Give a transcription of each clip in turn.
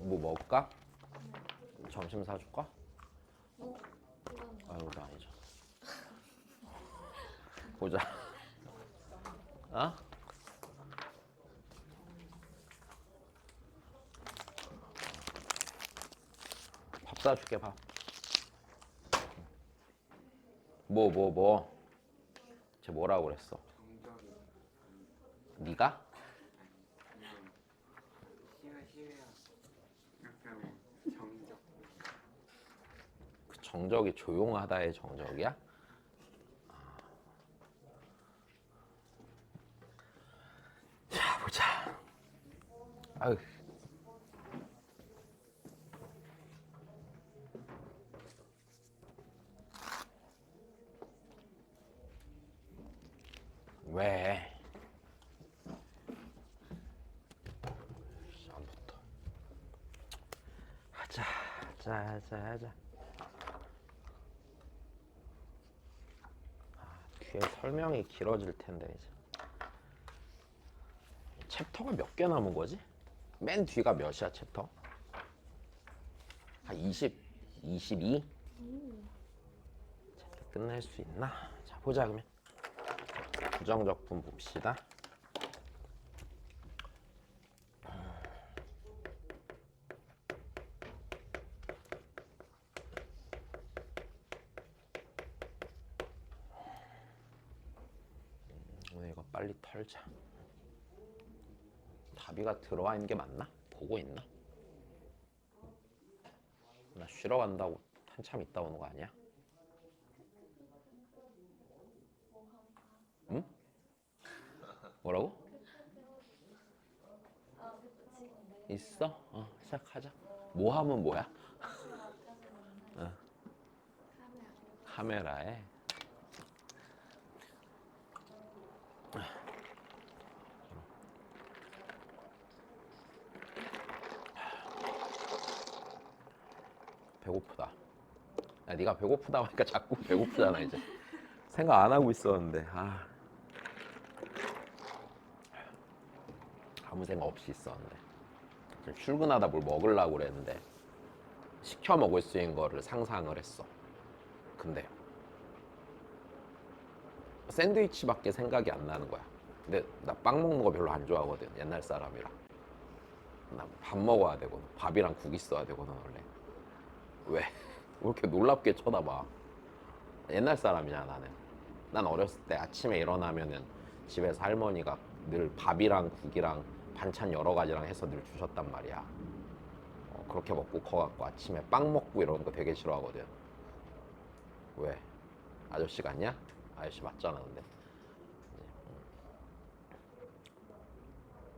뭐 먹을까? 점심 사줄까? 이건 아유, 나 아니죠. 보자. 어? 밥 사줄게, 밥. 뭐. 쟤 뭐라고 그랬어? 정적이 네가? 그냥 시외야 약간 정적 그 정적이 조용하다의 정적이야? 자, 보자. 아유. 왜? 안 붙어. 하자. 뒤에 설명이 길어질 텐데 이제. 챕터가 몇 개 남은 거지? 맨 뒤가 몇이야 챕터? 한 20, 22? 챕터 끝낼 수 있나? 자 보자 그러면. 부정적분 봅시다. 오늘 이거 빨리 털자. 답이가 들어와 있는 게 맞나? 보고 있나? 나 쉬러 간다고 한참 있다 오는 거 아니야? 응? 뭐라고? 있어? 시작하자. 뭐 하면 뭐야? 카메라에. 배고프다. 야, 네가 배고프다 하니까 자꾸 배고프잖아 이제. 생각 안 하고 있었는데 아무 생각 없이 있었는데 지금 출근하다 뭘 먹으려고 그랬는데 시켜 먹을 수 있는 거를 상상을 했어. 근데 샌드위치밖에 생각이 안 나는 거야. 근데 나 빵 먹는 거 별로 안 좋아하거든. 옛날 사람이라. 나 밥 먹어야 되거든. 밥이랑 국 있어야 되거든 원래. 왜? 왜 이렇게 놀랍게 쳐다봐? 옛날 사람이잖아 나는. 난 어렸을 때 아침에 일어나면은 집에서 할머니가 늘 밥이랑 국이랑 반찬 여러 가지랑 해서 늘 주셨단 말이야. 그렇게 먹고 커갖고 아침에 빵 먹고 이러는 거 되게 싫어하거든. 왜? 아저씨 같냐? 아저씨 맞잖아 근데.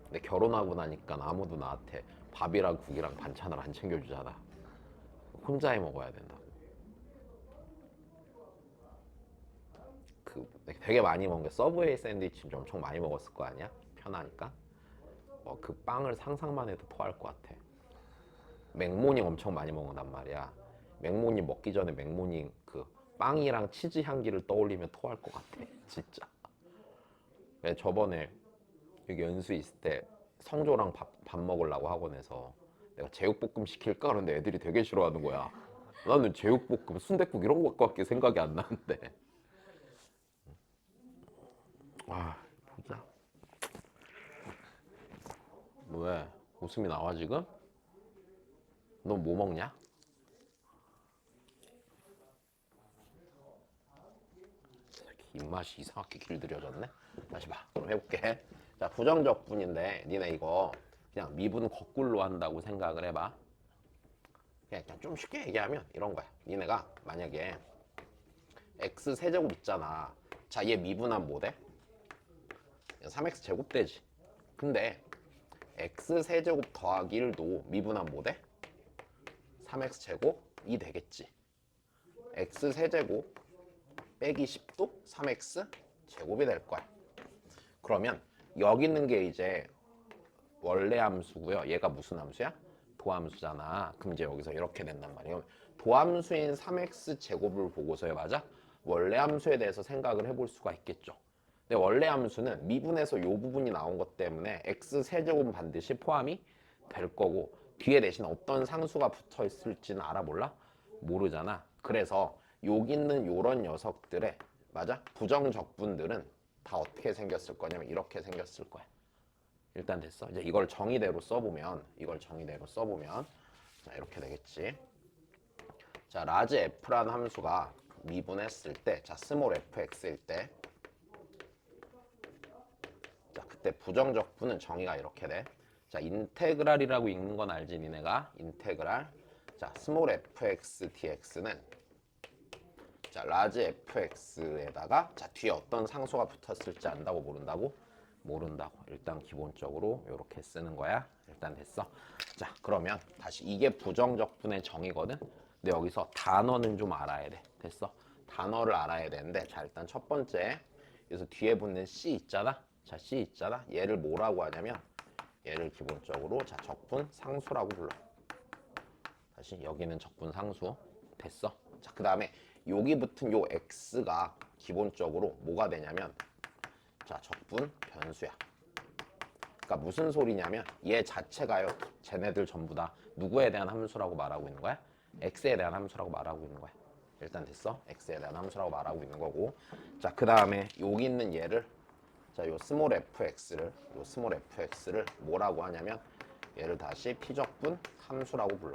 근데 결혼하고 나니까 아무도 나한테 밥이랑 국이랑 반찬을 안 챙겨주잖아. 혼자 해 먹어야 된다. 그 되게 많이 먹은 게 서브웨이 샌드위치 엄청 많이 먹었을 거 아니야? 편하니까. 그 빵을 상상만 해도 토할 것 같아. 맥모닝 엄청 많이 먹는단 말이야. 맥모닝 먹기 전에 맥모닝 그 빵이랑 치즈 향기를 떠올리면 토할 것 같아. 진짜. 저번에 여기 연수 있을 때 성조랑 밥 먹으려고 학원에서 내가 제육볶음 시킬까 그러는데 애들이 되게 싫어하는 거야. 나는 제육볶음, 순댓국 이런 것밖에 생각이 안 나는데. 보자. 왜? 웃음이 나와 지금? 넌 뭐 먹냐? 입맛이 이상하게 길들여졌네? 다시 봐. 그럼 해볼게. 자, 부정적분인데 니네 이거 그냥 미분 거꾸로 한다고 생각을 해봐. 그냥 좀 쉽게 얘기하면 이런 거야. 니네가 만약에 x 세제곱 있잖아. 자, 얘 미분하면 뭐 돼? 3x 제곱 되지. 근데 x 세제곱 더하기 1도 미분하면 뭐 돼? 3x 제곱이 되겠지. x 세제곱 빼기 10도 3x 제곱이 될 거야. 그러면 여기 있는 게 이제 원래 함수고요. 얘가 무슨 함수야? 도함수잖아. 그럼 이제 여기서 이렇게 된단 말이에요. 도함수인 3x 제곱을 보고서요, 맞아? 원래 함수에 대해서 생각을 해볼 수가 있겠죠. 근데 원래 함수는 미분에서 이 부분이 나온 것 때문에 x 세제곱은 반드시 포함이 될 거고 뒤에 대신 어떤 상수가 붙어 있을지는 알아 몰라? 모르잖아. 그래서 여기 있는 요런 녀석들의 맞아? 부정적분들은 다 어떻게 생겼을 거냐면 이렇게 생겼을 거야. 일단 됐어. 이제 이걸 정의대로 써보면 자 이렇게 되겠지. 자 라지 f라는 함수가 미분했을 때, 자 스몰 fx일 때, 자 그때 부정적분은 정의가 이렇게 돼. 자 인테그랄이라고 읽는 건 알지 니네가? 인테그랄. 자 스몰 fx dx는 자 라지 fx에다가 자 뒤에 어떤 상수가 붙었을지 안다고 모른다고? 모른다고. 일단 기본적으로 이렇게 쓰는 거야. 일단 됐어. 자 그러면 다시 이게 부정적분의 정의거든. 근데 여기서 단어는 좀 알아야 돼. 됐어. 단어를 알아야 되는데 자 일단 첫 번째 여기서 뒤에 붙는 C 있잖아. 자 C 있잖아. 얘를 뭐라고 하냐면 얘를 기본적으로 자 적분 상수라고 불러. 다시 여기는 적분 상수. 됐어. 자 그 다음에 여기 붙은 요 x가 기본적으로 뭐가 되냐면 자 적분 변수야. 그러니까 무슨 소리냐면 얘 자체가요. 쟤네들 전부 다 누구에 대한 함수라고 말하고 있는 거야? x에 대한 함수라고 말하고 있는 거야. 일단 됐어. x에 대한 함수라고 말하고 있는 거고. 자 그 다음에 여기 있는 얘를 자 요 스몰 fx를 뭐라고 하냐면 얘를 다시 피적분 함수라고 불러.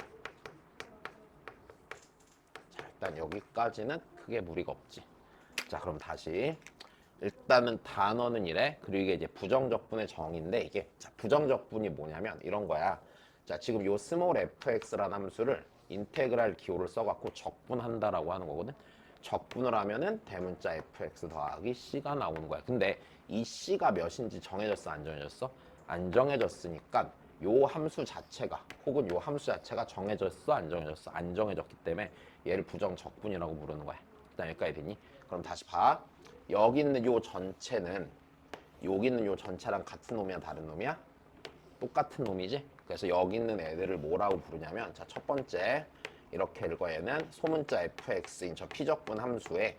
자 일단 여기까지는 크게 무리가 없지. 자 그럼 다시 일단은 단어는 이래. 그리고 이게 이제 부정적분의 정의인데 이게 자 부정적분이 뭐냐면 이런 거야. 자 지금 요 스몰 fx라는 함수를 인테그랄 기호를 써갖고 적분한다라고 하는 거거든. 적분을 하면은 대문자 fx 더하기 c가 나오는 거야. 근데 이 c가 몇인지 정해졌어 안 정해졌어? 안 정해졌으니까 요 함수 자체가 혹은 요 함수 자체가 정해졌어 안 정해졌어? 안 정해졌기 때문에 얘를 부정적분이라고 부르는 거야. 일단 여기까지 됐니? 그럼 다시 봐. 여기 있는 요 전체는 여기 있는 요 전체랑 같은 놈이야 다른 놈이야? 똑같은 놈이지? 그래서 여기 있는 애들을 뭐라고 부르냐면 자 첫 번째 이렇게 읽어. 얘는 소문자 fx인 저 피적분 함수에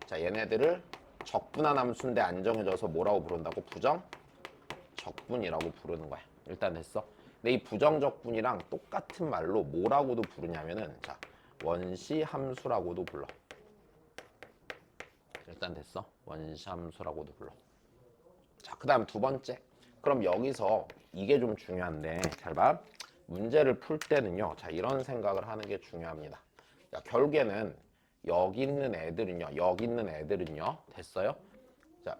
자 얘네들을 적분한 함수인데 안 정해져서 뭐라고 부른다고? 부정적분이라고 부르는 거야. 일단 됐어. 근데 이 부정적분이랑 똑같은 말로 뭐라고도 부르냐면은 자 원시 함수라고도 불러. 일단 됐어. 원시 함수라고도 불러. 자, 그 다음 두 번째. 그럼 여기서 이게 좀 중요한데 잘 봐. 문제를 풀 때는요. 자, 이런 생각을 하는 게 중요합니다. 자, 결국에는 여기 있는 애들은요. 됐어요? 자,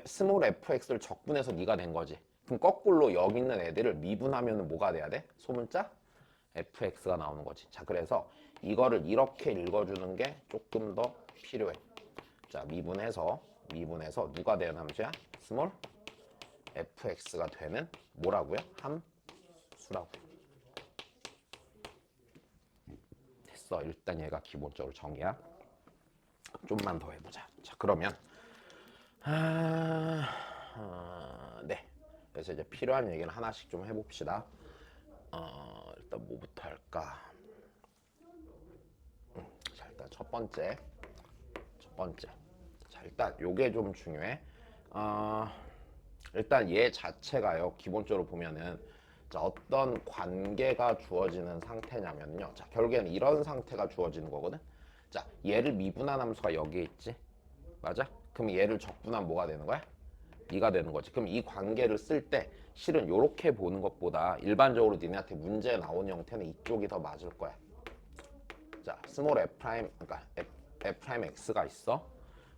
스몰 fx를 적분해서 네가 된 거지. 그럼 거꾸로 여기 있는 애들을 미분하면 뭐가 돼야 돼? 소문자 fx가 나오는 거지. 자, 그래서 이거를 이렇게 읽어주는 게 조금 더 필요해. 자, 미분해서 누가 되는 함수야? 스몰 fx가 되는 뭐라고요? 함수라고. 됐어. 일단 얘가 기본적으로 정의야. 좀만 더 해보자. 자, 그러면 네. 그래서 이제 필요한 얘기는 하나씩 좀 해봅시다. 일단 뭐부터 할까? 자, 일단 첫 번째. 자, 일단 요게 좀 중요해. 일단 얘 자체가요. 기본적으로 보면은 자, 어떤 관계가 주어지는 상태냐면요. 자, 결국에는 이런 상태가 주어지는 거거든. 자, 얘를 미분한 함수가 여기에 있지. 맞아? 그럼 얘를 적분한 뭐가 되는 거야? 네가 되는 거지. 그럼 이 관계를 쓸 때 실은 이렇게 보는 것보다 일반적으로 니네한테 문제 나오는 형태는 이쪽이 더 맞을 거야. 자, 스몰 f 프라임, 그러니까 f 프라임 x가 있어.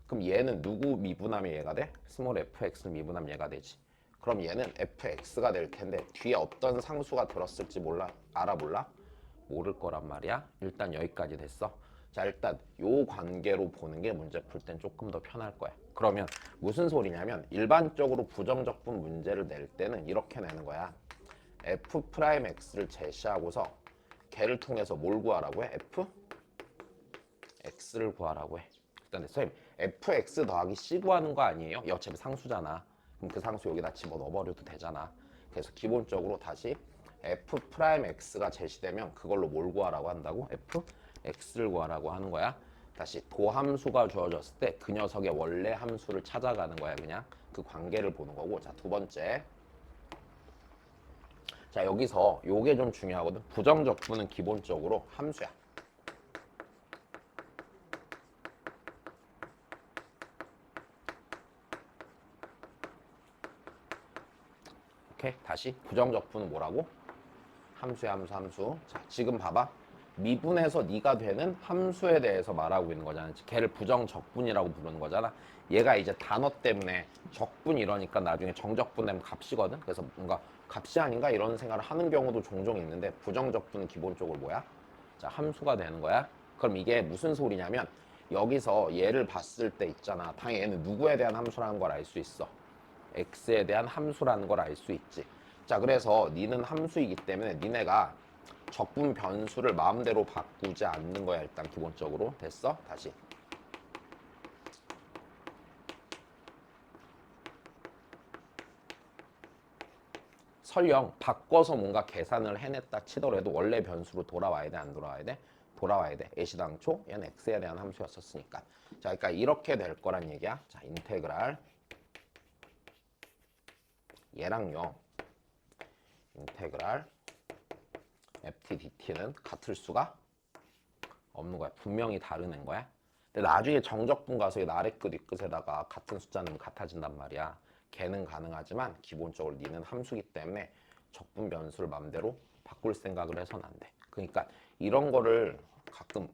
그럼 얘는 누구 미분하면 얘가 돼? 스몰 fx 미분하면 얘가 되지. 그럼 얘는 fx가 될 텐데 뒤에 어떤 상수가 들었을지 몰라? 알아 몰라? 모를 거란 말이야. 일단 여기까지 됐어. 자, 일단 요 관계로 보는 게 문제 풀 땐 조금 더 편할 거야. 그러면 무슨 소리냐면 일반적으로 부정적분 문제를 낼 때는 이렇게 내는 거야. f 프라임 x를 제시하고서 걔를 통해서 뭘 구하라고 해? f x를 구하라고 해. 일단 됐어. fx 더하기 c 구하는 거 아니에요? 어차피 상수잖아. 그럼 그 상수 여기다 집어넣어버려도 되잖아. 그래서 기본적으로 다시 f 프라임 x가 제시되면 그걸로 뭘 구하라고 한다고? f x를 구하라고 하는 거야. 다시 도함수가 주어졌을 때 그 녀석의 원래 함수를 찾아가는 거야. 그냥 그 관계를 보는 거고. 자, 두 번째. 자, 여기서 요게 좀 중요하거든. 부정적분은 기본적으로 함수야. 오케이, 다시 부정적분은 뭐라고? 함수야, 함수. 자, 지금 봐봐. 미분에서 네가 되는 함수에 대해서 말하고 있는 거잖아. 걔를 부정적분이라고 부르는 거잖아. 얘가 이제 단어 때문에 적분 이러니까 나중에 정적분 되면 값이거든. 그래서 뭔가 값이 아닌가 이런 생각을 하는 경우도 종종 있는데 부정적분은 기본적으로 뭐야? 자, 함수가 되는 거야. 그럼 이게 무슨 소리냐면 여기서 얘를 봤을 때 있잖아. 당연히 얘는 누구에 대한 함수라는 걸 알 수 있어. x에 대한 함수라는 걸 알 수 있지. 자, 그래서 니는 함수이기 때문에 니네가 적분 변수를 마음대로 바꾸지 않는 거야. 일단 기본적으로. 됐어? 다시. 설령 바꿔서 뭔가 계산을 해냈다 치더라도 원래 변수로 돌아와야 돼? 안 돌아와야 돼? 돌아와야 돼. 애시당초 얘는 x에 대한 함수였었으니까. 자, 그러니까 이렇게 될 거란 얘기야. 자, 인테그랄 얘랑요. 인테그랄 ftdt는 같을 수가 없는 거야. 분명히 다른 애인 거야. 근데 나중에 정적분 가서 아래 끝 윗끝에다가 같은 숫자는 같아진단 말이야. 걔는 가능하지만 기본적으로 니는 함수기 때문에 적분 변수를 맘대로 바꿀 생각을 해서는 안 돼. 그러니까 이런 거를 가끔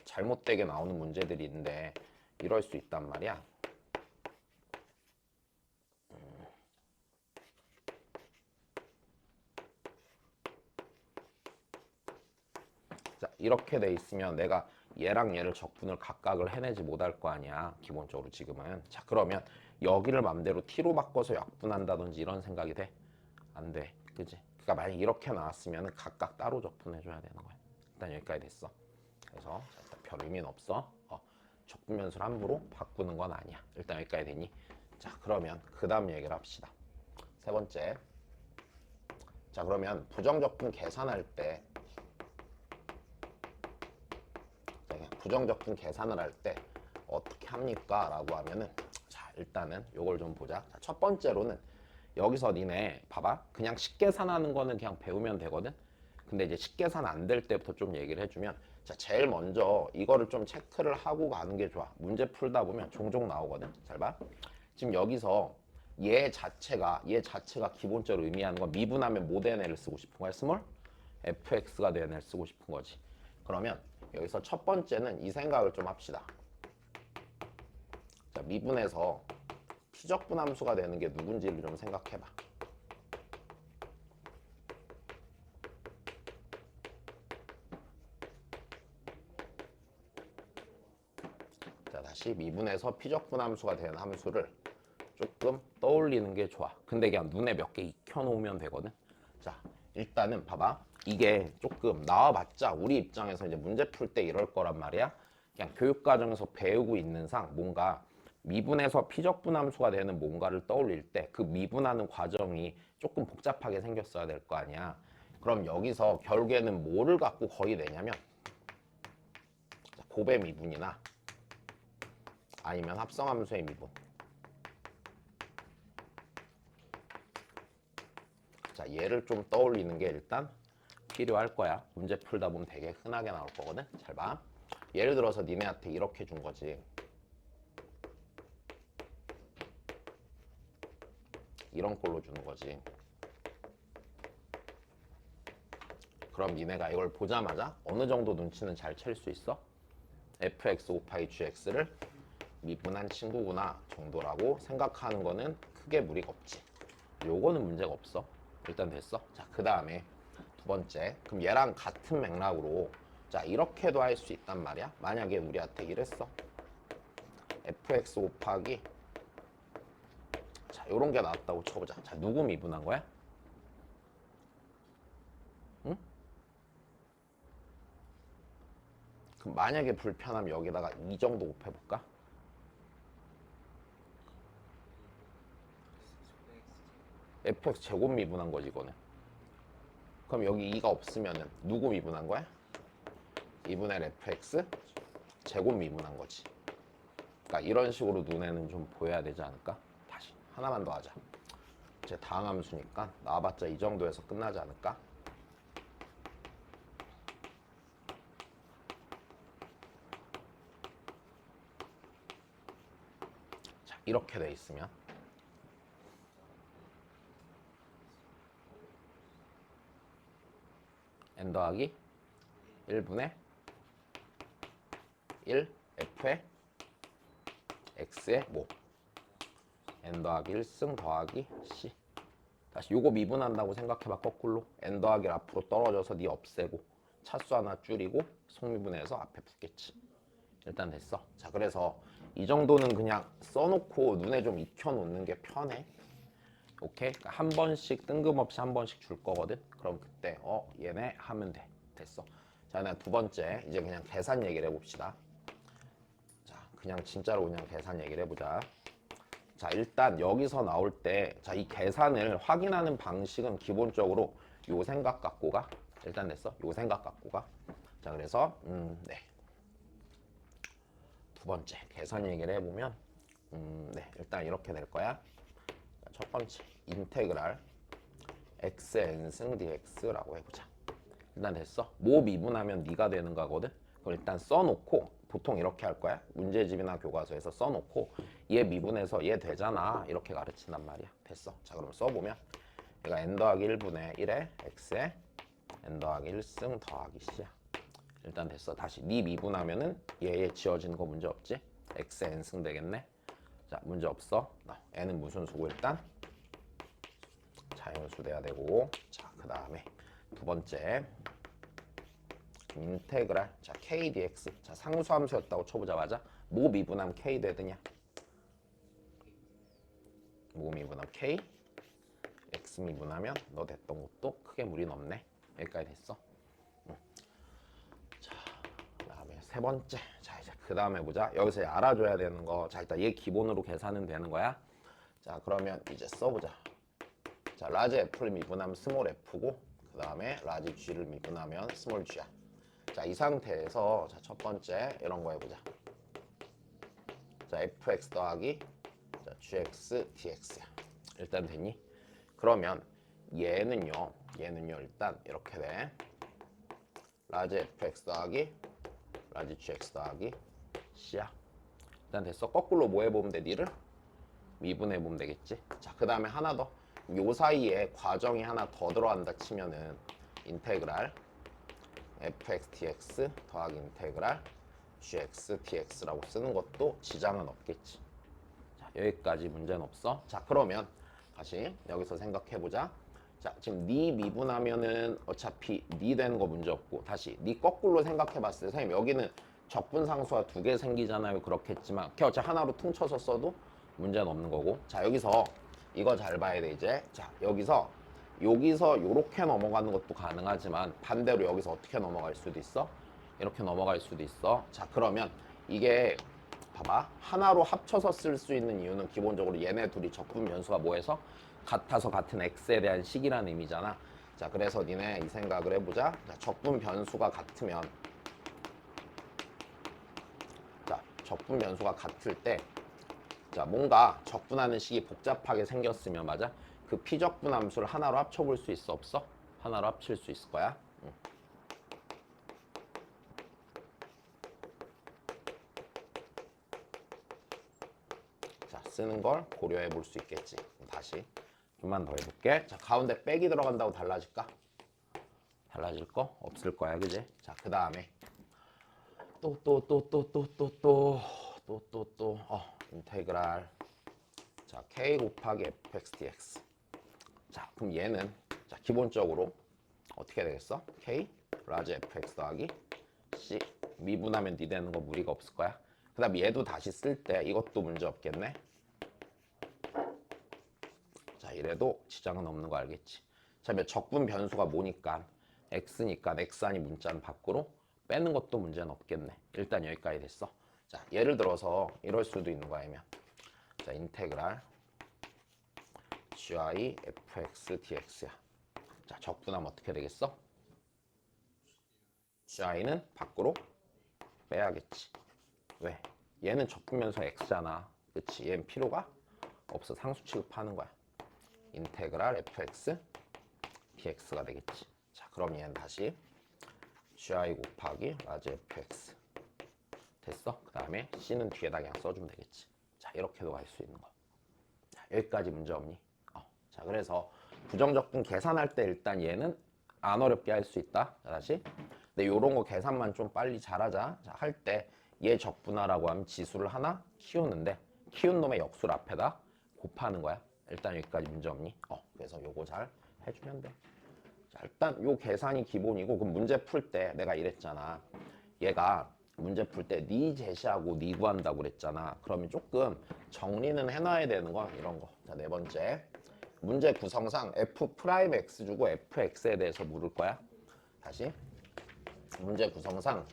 잘못되게 나오는 문제들이 있는데 이럴 수 있단 말이야. 자, 이렇게 돼 있으면 내가 얘랑 얘를 적분을 각각을 해내지 못할 거 아니야. 기본적으로 지금은. 자, 그러면 여기를 맘대로 t로 바꿔서 약분한다든지 이런 생각이 돼? 안 돼. 그지? 그러니까 만약 이렇게 나왔으면 각각 따로 적분해줘야 되는 거야. 일단 여기까지 됐어. 그래서 자, 일단 별 의미는 없어. 적분 변수를 함부로 바꾸는 건 아니야. 일단 여기까지 되니? 자, 그러면 그 다음 얘기를 합시다. 세 번째. 자, 그러면 부정적분 계산할 때 부정적분 계산을 할 때 어떻게 합니까? 라고 하면은 자, 일단은 요걸 좀 보자. 자, 첫 번째로는 여기서 니네 봐봐. 그냥 식계산하는 거는 그냥 배우면 되거든. 근데 이제 식계산 안 될 때부터 좀 얘기를 해주면 자, 제일 먼저 이거를 좀 체크를 하고 가는 게 좋아. 문제 풀다 보면 종종 나오거든. 잘 봐. 지금 여기서 얘 자체가 기본적으로 의미하는 건 미분하면 뭐 된 애를 쓰고 싶은 거야? 스몰? fx가 된 애를 쓰고 싶은 거지. 그러면 여기서 첫 번째는 이 생각을 좀 합시다. 자, 미분에서 피적분 함수가 되는 게 누군지를 좀 생각해봐. 자, 다시 미분에서 피적분 함수가 되는 함수를 조금 떠올리는 게 좋아. 근데 그냥 눈에 몇 개 익혀놓으면 되거든. 자, 일단은 봐봐. 이게 조금 나와봤자 우리 입장에서 이제 문제 풀 때 이럴 거란 말이야. 그냥 교육과정에서 배우고 있는 상 뭔가 미분에서 피적분 함수가 되는 뭔가를 떠올릴 때 그 미분하는 과정이 조금 복잡하게 생겼어야 될 거 아니야. 그럼 여기서 결국에는 뭐를 갖고 거의 내냐면 곱의 미분이나 아니면 합성함수의 미분. 자, 얘를 좀 떠올리는 게 일단 필요할 거야. 문제 풀다 보면 되게 흔하게 나올 거거든. 잘 봐. 예를 들어서 니네한테 이렇게 준 거지. 이런 꼴로 주는 거지. 그럼 니네가 이걸 보자마자 어느 정도 눈치는 잘 챌 수 있어? fx 곱하기 gx를 미분한 친구구나 정도라고 생각하는 거는 크게 무리가 없지. 요거는 문제가 없어. 일단 됐어. 자, 그 다음에 두 번째. 그럼 얘랑 같은 맥락으로 자, 이렇게도 할 수 있단 말이야. 만약에 우리한테 이랬어. fx 곱하기 자, 요런 게 나왔다고 쳐보자. 자, 누구 미분한 거야? 응? 그럼 만약에 불편하면 여기다가 이 정도 곱해볼까? fx 제곱 미분한 거지 이거는. 그럼 여기 2가 없으면은 누구 미분한 거야? 2분의 fx 제곱 미분한 거지. 그러니까 이런 식으로 눈에는 좀 보여야 되지 않을까? 다시 하나만 더 하자. 제 다항 함수니까 나와봤자 이 정도에서 끝나지 않을까? 자, 이렇게 돼 있으면 n 더하기 1분의 1 f의 x의 뭐 n 더하기 1승 더하기 c. 다시 요거 미분한다고 생각해봐. 거꾸로 n 더하기 앞으로 떨어져서 네 없애고 차수 하나 줄이고 속미분해서 앞에 붙겠지. 일단 됐어. 자, 그래서 이 정도는 그냥 써놓고 눈에 좀 익혀놓는 게 편해. 오케이? 그러니까 한 번씩 뜬금없이 한 번씩 줄 거거든. 그럼 그때 얘네 하면 돼. 됐어. 자, 그다음 두 번째 이제 그냥 계산 얘기를 해봅시다. 자, 그냥 진짜로 그냥 계산 얘기를 해보자. 자, 일단 여기서 나올 때 자, 이 계산을 확인하는 방식은 기본적으로 요 생각 갖고 가. 일단 됐어. 요 생각 갖고 가. 자, 그래서 네. 두 번째 계산 얘기를 해보면 네, 일단 이렇게 될 거야. 자, 첫 번째 인테그랄 xn승 dx라고 해보자. 일단 됐어. 뭐 미분하면 네가 되는 거거든. 그럼 일단 써놓고 보통 이렇게 할 거야. 문제집이나 교과서에서 써놓고 얘 미분해서 얘 되잖아 이렇게 가르친단 말이야. 됐어. 자, 그럼 써보면 얘가 n 더하기 1분의 1에 x에 n 더하기 1승 더하기 c야. 일단 됐어. 다시 네 미분하면은 얘 지어지는 거 문제 없지? x n승 되겠네. 자, 문제 없어. n은 무슨 수고 일단 자연수 돼야 되고. 자, 그 다음에 두 번째 인테그랄 자 k dx. 자, 상수함수였다고 쳐보자. 맞아? 뭐 미분하면 k 되느냐? 뭐 미분하면 k, x 미분하면 너 됐던 것도 크게 무리는 없네. 여기까지 됐어. 자, 그다음에 세 번째. 자, 이제 그 다음에 보자. 여기서 알아줘야 되는 거. 자, 일단 얘 기본으로 계산은 되는 거야. 자, 그러면 이제 써보자. 자, 라지 f를 미분하면 스몰 f고, 그 다음에 라지 g를 미분하면 스몰 g야. 자, 이 상태에서 자, 첫 번째 이런 거 해보자. 자, fx 더하기 자, gx dx야. 일단 됐니? 그러면 얘는요 일단 이렇게 돼. 라지 fx 더하기 라지 gx 더하기 c야. 일단 됐어. 거꾸로 뭐 해보면 돼? 니를 미분해보면 되겠지. 자, 그 다음에 하나 더. 요 사이에 과정이 하나 더 들어간다 치면은 인테그랄 fx dx 더하기 인테그랄 gx dx라고 쓰는 것도 지장은 없겠지. 자, 여기까지 문제는 없어. 자, 그러면 다시 여기서 생각해보자. 자, 지금 니 미분하면은 어차피 니 되는 거 문제 없고, 다시 니 거꾸로 생각해봤을 때 선생님 여기는 적분상수가 두 개 생기잖아요. 그렇겠지만 걔 어차피 하나로 퉁쳐서 써도 문제는 없는 거고. 자, 여기서 이거 잘 봐야 돼. 이제 자, 여기서 요렇게 넘어가는 것도 가능하지만 반대로 여기서 어떻게 넘어갈 수도 있어? 이렇게 넘어갈 수도 있어. 자, 그러면 이게 봐봐. 하나로 합쳐서 쓸 수 있는 이유는 기본적으로 얘네 둘이 적분 변수가 뭐해서 같아서 같은 x에 대한 식이라는 의미잖아. 자, 그래서 니네 이 생각을 해보자. 자, 적분 변수가 같으면 자, 적분 변수가 같을 때 자, 뭔가 적분하는 식이 복잡하게 생겼으면 맞아? 그 피적분 함수를 하나로 합쳐볼 수 있어? 없어? 하나로 합칠 수 있을 거야. 응. 자, 쓰는 걸 고려해 볼 수 있겠지. 다시 좀만 더 해볼게. 자, 가운데 빼기 들어간다고 달라질까? 달라질 거 없을 거야, 그지? 자, 그 다음에 인테그랄 자, k 곱하기 fx dx. 자, 그럼 얘는 자, 기본적으로 어떻게 되겠어? k 라지 fx 더하기 c 미분하면 니 되는 거 무리가 없을 거야. 그 다음 얘도 다시 쓸 때 이것도 문제 없겠네. 자, 이래도 지장은 없는 거 알겠지? 자, 적분 변수가 뭐니까 x니까 x안이 문자는 밖으로 빼는 것도 문제는 없겠네. 일단 여기까지 됐어. 자, 예를 들어서 이럴 수도 있는 거 아니면 자, 인테그랄 gy fx dx야. 자, 적분하면 어떻게 되겠어? gy는 밖으로 빼야겠지. 왜? 얘는 적분면서 x잖아. 그치? 얘는 필요가 없어. 상수 취급하는 거야. 인테그랄 fx dx가 되겠지. 자, 그럼 얘는 다시 gi 곱하기 라지 fx 됐어? 그 다음에 c는 뒤에다 그냥 써주면 되겠지. 자, 이렇게도 갈 수 있는 거. 자, 여기까지 문제 없니? 자, 그래서 부정적분 계산할 때 일단 얘는 안 어렵게 할 수 있다. 자, 다시. 근데 요런 거 계산만 좀 빨리 잘하자. 자, 할 때 얘 적분하라고 하면 지수를 하나 키우는데 키운 놈의 역수를 앞에다 곱하는 거야. 일단 여기까지 문제 없니? 그래서 요거 잘 해주면 돼. 자, 일단 요 계산이 기본이고, 그럼 문제 풀 때 내가 이랬잖아. 얘가 문제 풀 때 니 제시하고 니 구한다고 그랬잖아. 그러면 조금 정리는 해놔야 되는 거 이런 거. 자, 네 번째. 문제 구성상 f'(x) 주고 fx에 대해서 물을 거야. 다시. 문제 구성상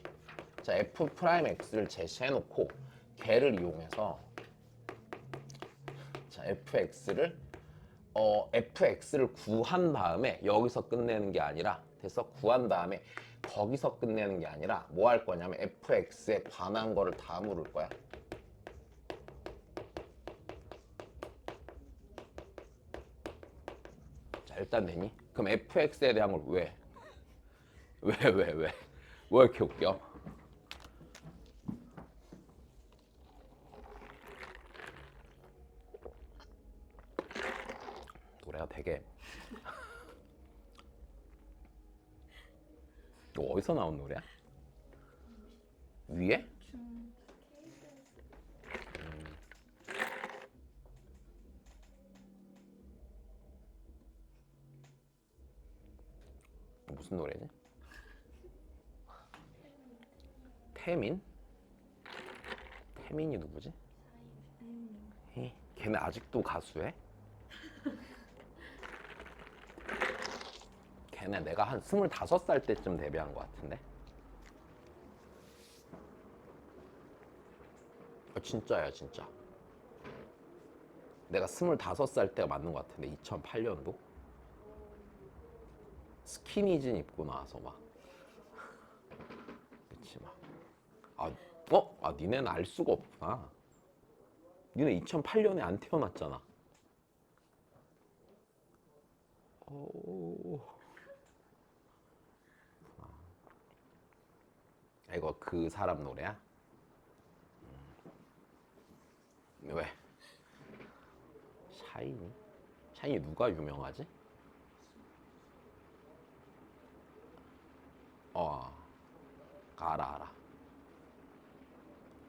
자, f'x를 제시해 놓고 걔를 이용해서 자, fx를 구한 다음에 여기서 끝내는 게 아니라 됐어? 구한 다음에 거기서 끝내는 게 아니라 뭐 할 거냐면 fx에 관한 거를 다 물을 거야. 자, 일단 되니? 그럼 fx에 대한 걸 왜? 왜 이렇게 웃겨? 노래가 되게 이거 어디서 나온 노래야? 위에? 무슨 노래지? 태민? 태민이 누구지? 걔네 아직도 가수해? 걔네 내가 한 25살 때쯤 데뷔한 것 같은데? 진짜야, 진짜. 내가 25살 때가 맞는 것 같은데, 2008년도? 스키니진 입고 나와서 막. 그치, 막. 니네는 알 수가 없구나. 니네 2008년에 안 태어났잖아. 이거 그 사람 노래야? 왜? 샤이니? 샤이니 누가 유명하지? 알아.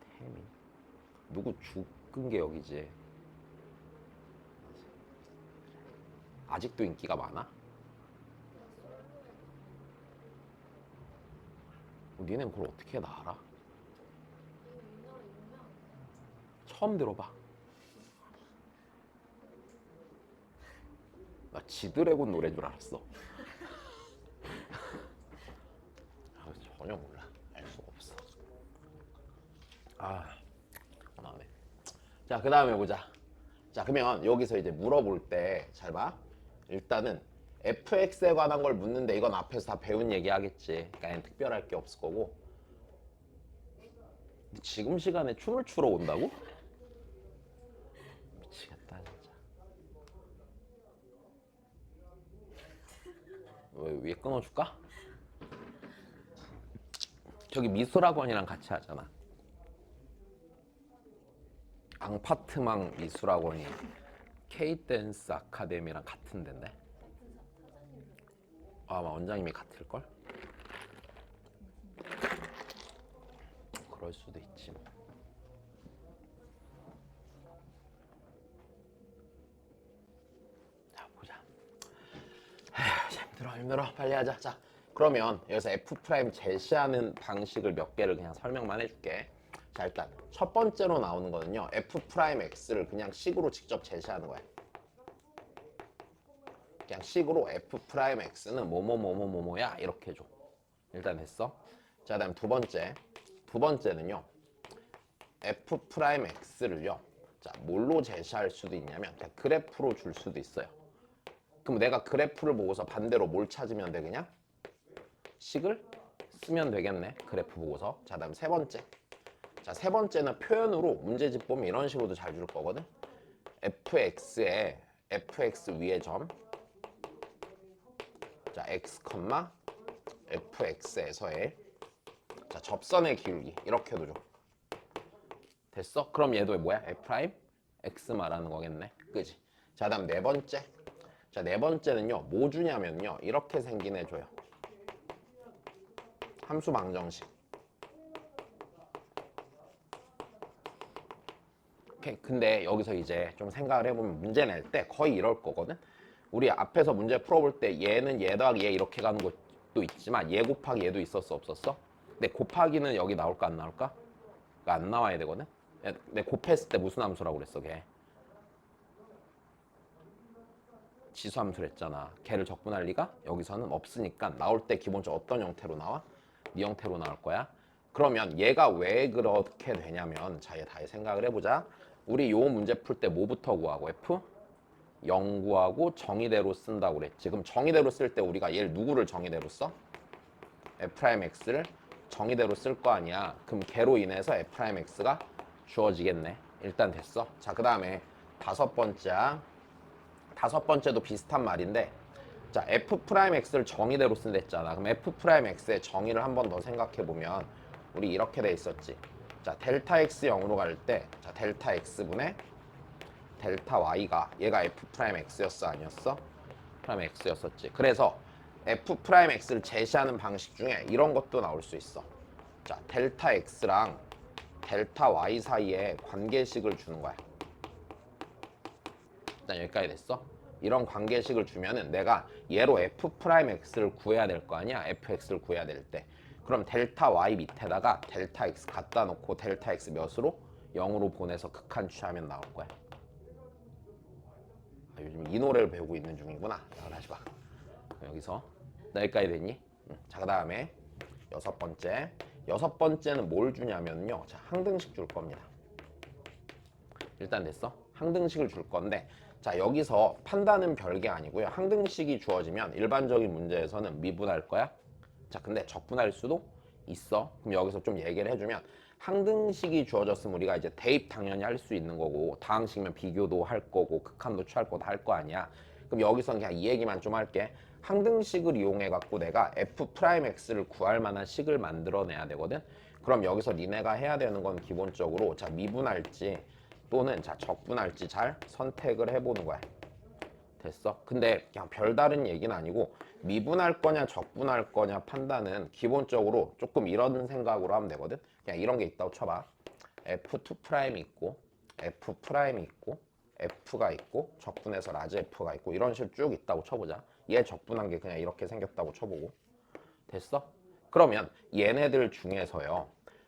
태민. 누구 죽은 게 여기지? 아직도 인기가 많아? 니넨 그걸 어떻게 다 알아? 처음 들어봐. 나 지드래곤 노래인 줄 알았어. 전혀 몰라. 알 수가 없어. 나네. 자, 그 다음에 보자. 자, 그러면 여기서 이제 물어볼 때 잘 봐. 일단은 fx에 관한 걸 묻는데 이건 앞에서 다 배운 얘기 하겠지. 그러니까 특별할 게 없을 거고. 지금 시간에 춤을 추러 온다고? 미치겠다 진짜. 왜 위에 끊어줄까? 저기 미술학원이랑 같이 하잖아. 앙파트망 미술학원이 K-댄스 아카데미랑 같은 데인데? 아마 원장님이 같을걸? 그럴 수도 있지 뭐. 자, 보자. 힘들어. 빨리 하자. 자, 그러면 여기서 F' 제시하는 방식을 몇 개를 그냥 설명만 해줄게. 자, 일단 첫 번째로 나오는 거는요, F'X를 그냥 식으로 직접 제시하는 거야. 그냥 식으로 F'X는 뭐뭐뭐뭐뭐야 이렇게 줘. 일단 됐어. 자, 그다음 두 번째는요, F'X를요, 자, 뭘로 제시할 수도 있냐면 그냥 그래프로 줄 수도 있어요. 그럼 내가 그래프를 보고서 반대로 뭘 찾으면 돼? 그냥 식을 쓰면 되겠네. 그래프 보고서. 자, 다음 세 번째. 자, 세 번째는 표현으로 문제집 보면 이런 식으로도 잘 줄 거거든. fx에 fx 위의 점, 자 x, fx에서의 자 접선의 기울기 이렇게 해도 줘. 됐어? 그럼 얘도 뭐야? f' x 말하는 거겠네. 그지? 자 다음 네 번째. 자 네 번째는요 뭐 주냐면요 이렇게 생긴 애 줘요. 함수 방정식. 오케이. 근데 여기서 이제 좀 생각을 해보면 문제 낼 때 거의 이럴 거거든. 우리 앞에서 문제 풀어볼 때 얘는 얘 더하기 얘 이렇게 가는 것도 있지만 얘 곱하기 얘도 있었어 없었어? 근데 곱하기는 여기 나올까 안 나올까? 그러니까 안 나와야 되거든. 내 곱했을 때 무슨 함수라고 그랬어 걔? 지수함수를 했잖아. 걔를 적분할 리가 여기서는 없으니까 나올 때 기본적으로 어떤 형태로 나와? 이 형태로 나올 거야. 그러면 얘가 왜 그렇게 되냐면 자, 얘 다시 생각을 해보자. 우리 요 문제 풀 때 뭐부터 구하고 F? 0 구하고 정의대로 쓴다고 그랬지. 그럼 정의대로 쓸 때 우리가 얘를 누구를 정의대로 써? F'X를 정의대로 쓸 거 아니야. 그럼 걔로 인해서 F'X가 주어지겠네. 일단 됐어. 자, 그 다음에 다섯 번째도 비슷한 말인데 자 F'X를 정의대로 쓴다 했잖아. 그럼 F'X의 정의를 한 번 더 생각해 보면 우리 이렇게 돼 있었지. 자 델타 X 0으로 갈 때 자 델타 X분의 델타 Y가 얘가 F'X였어 아니었어? 프라임 X였었지. 그래서 F'X를 제시하는 방식 중에 이런 것도 나올 수 있어. 자 델타 X랑 델타 Y 사이에 관계식을 주는 거야. 일단 여기까지 됐어? 이런 관계식을 주면은 내가 얘로 F'X를 구해야 될 거 아니야? Fx를 구해야 될 때. 그럼 델타 Y 밑에다가 델타 X 갖다 놓고 델타 X 몇으로? 0으로 보내서 극한 취하면 나올 거야. 아, 요즘 이 노래를 배우고 있는 중이구나. 자, 다시 봐. 여기서 여기까지 됐니? 자, 그 다음에 여섯 번째. 여섯 번째는 뭘 주냐면요. 자, 항등식 줄 겁니다. 일단 됐어? 항등식을 줄 건데 자 여기서 판단은 별게 아니고요. 항등식이 주어지면 일반적인 문제에서는 미분할 거야. 자 근데 적분할 수도 있어. 그럼 여기서 좀 얘기를 해주면 항등식이 주어졌으면 우리가 이제 대입 당연히 할 수 있는 거고 다항식이면 비교도 할 거고 극한도 취할 거도 할 거 아니야. 그럼 여기서는 그냥 이 얘기만 좀 할게. 항등식을 이용해 갖고 내가 F'X를 구할 만한 식을 만들어내야 되거든. 그럼 여기서 니네가 해야 되는 건 기본적으로 자 미분할지 또는 자 적분할지 잘 선택을 해보는 거야. 됐어? 근데 그냥 별다른 얘기는 아니고 미분할 거냐 적분할 거냐 판단은 기본적으로 조금 이런 생각으로 하면 되거든. 그냥 이런 게 있다고 쳐봐. F2' 있고 F' 있고 F가 있고 적분해서 라지 F가 있고 이런 식으로 쭉 있다고 쳐보자. 얘 적분한 게 그냥 이렇게 생겼다고 쳐보고. 됐어? 그러면 얘네들 중에서요.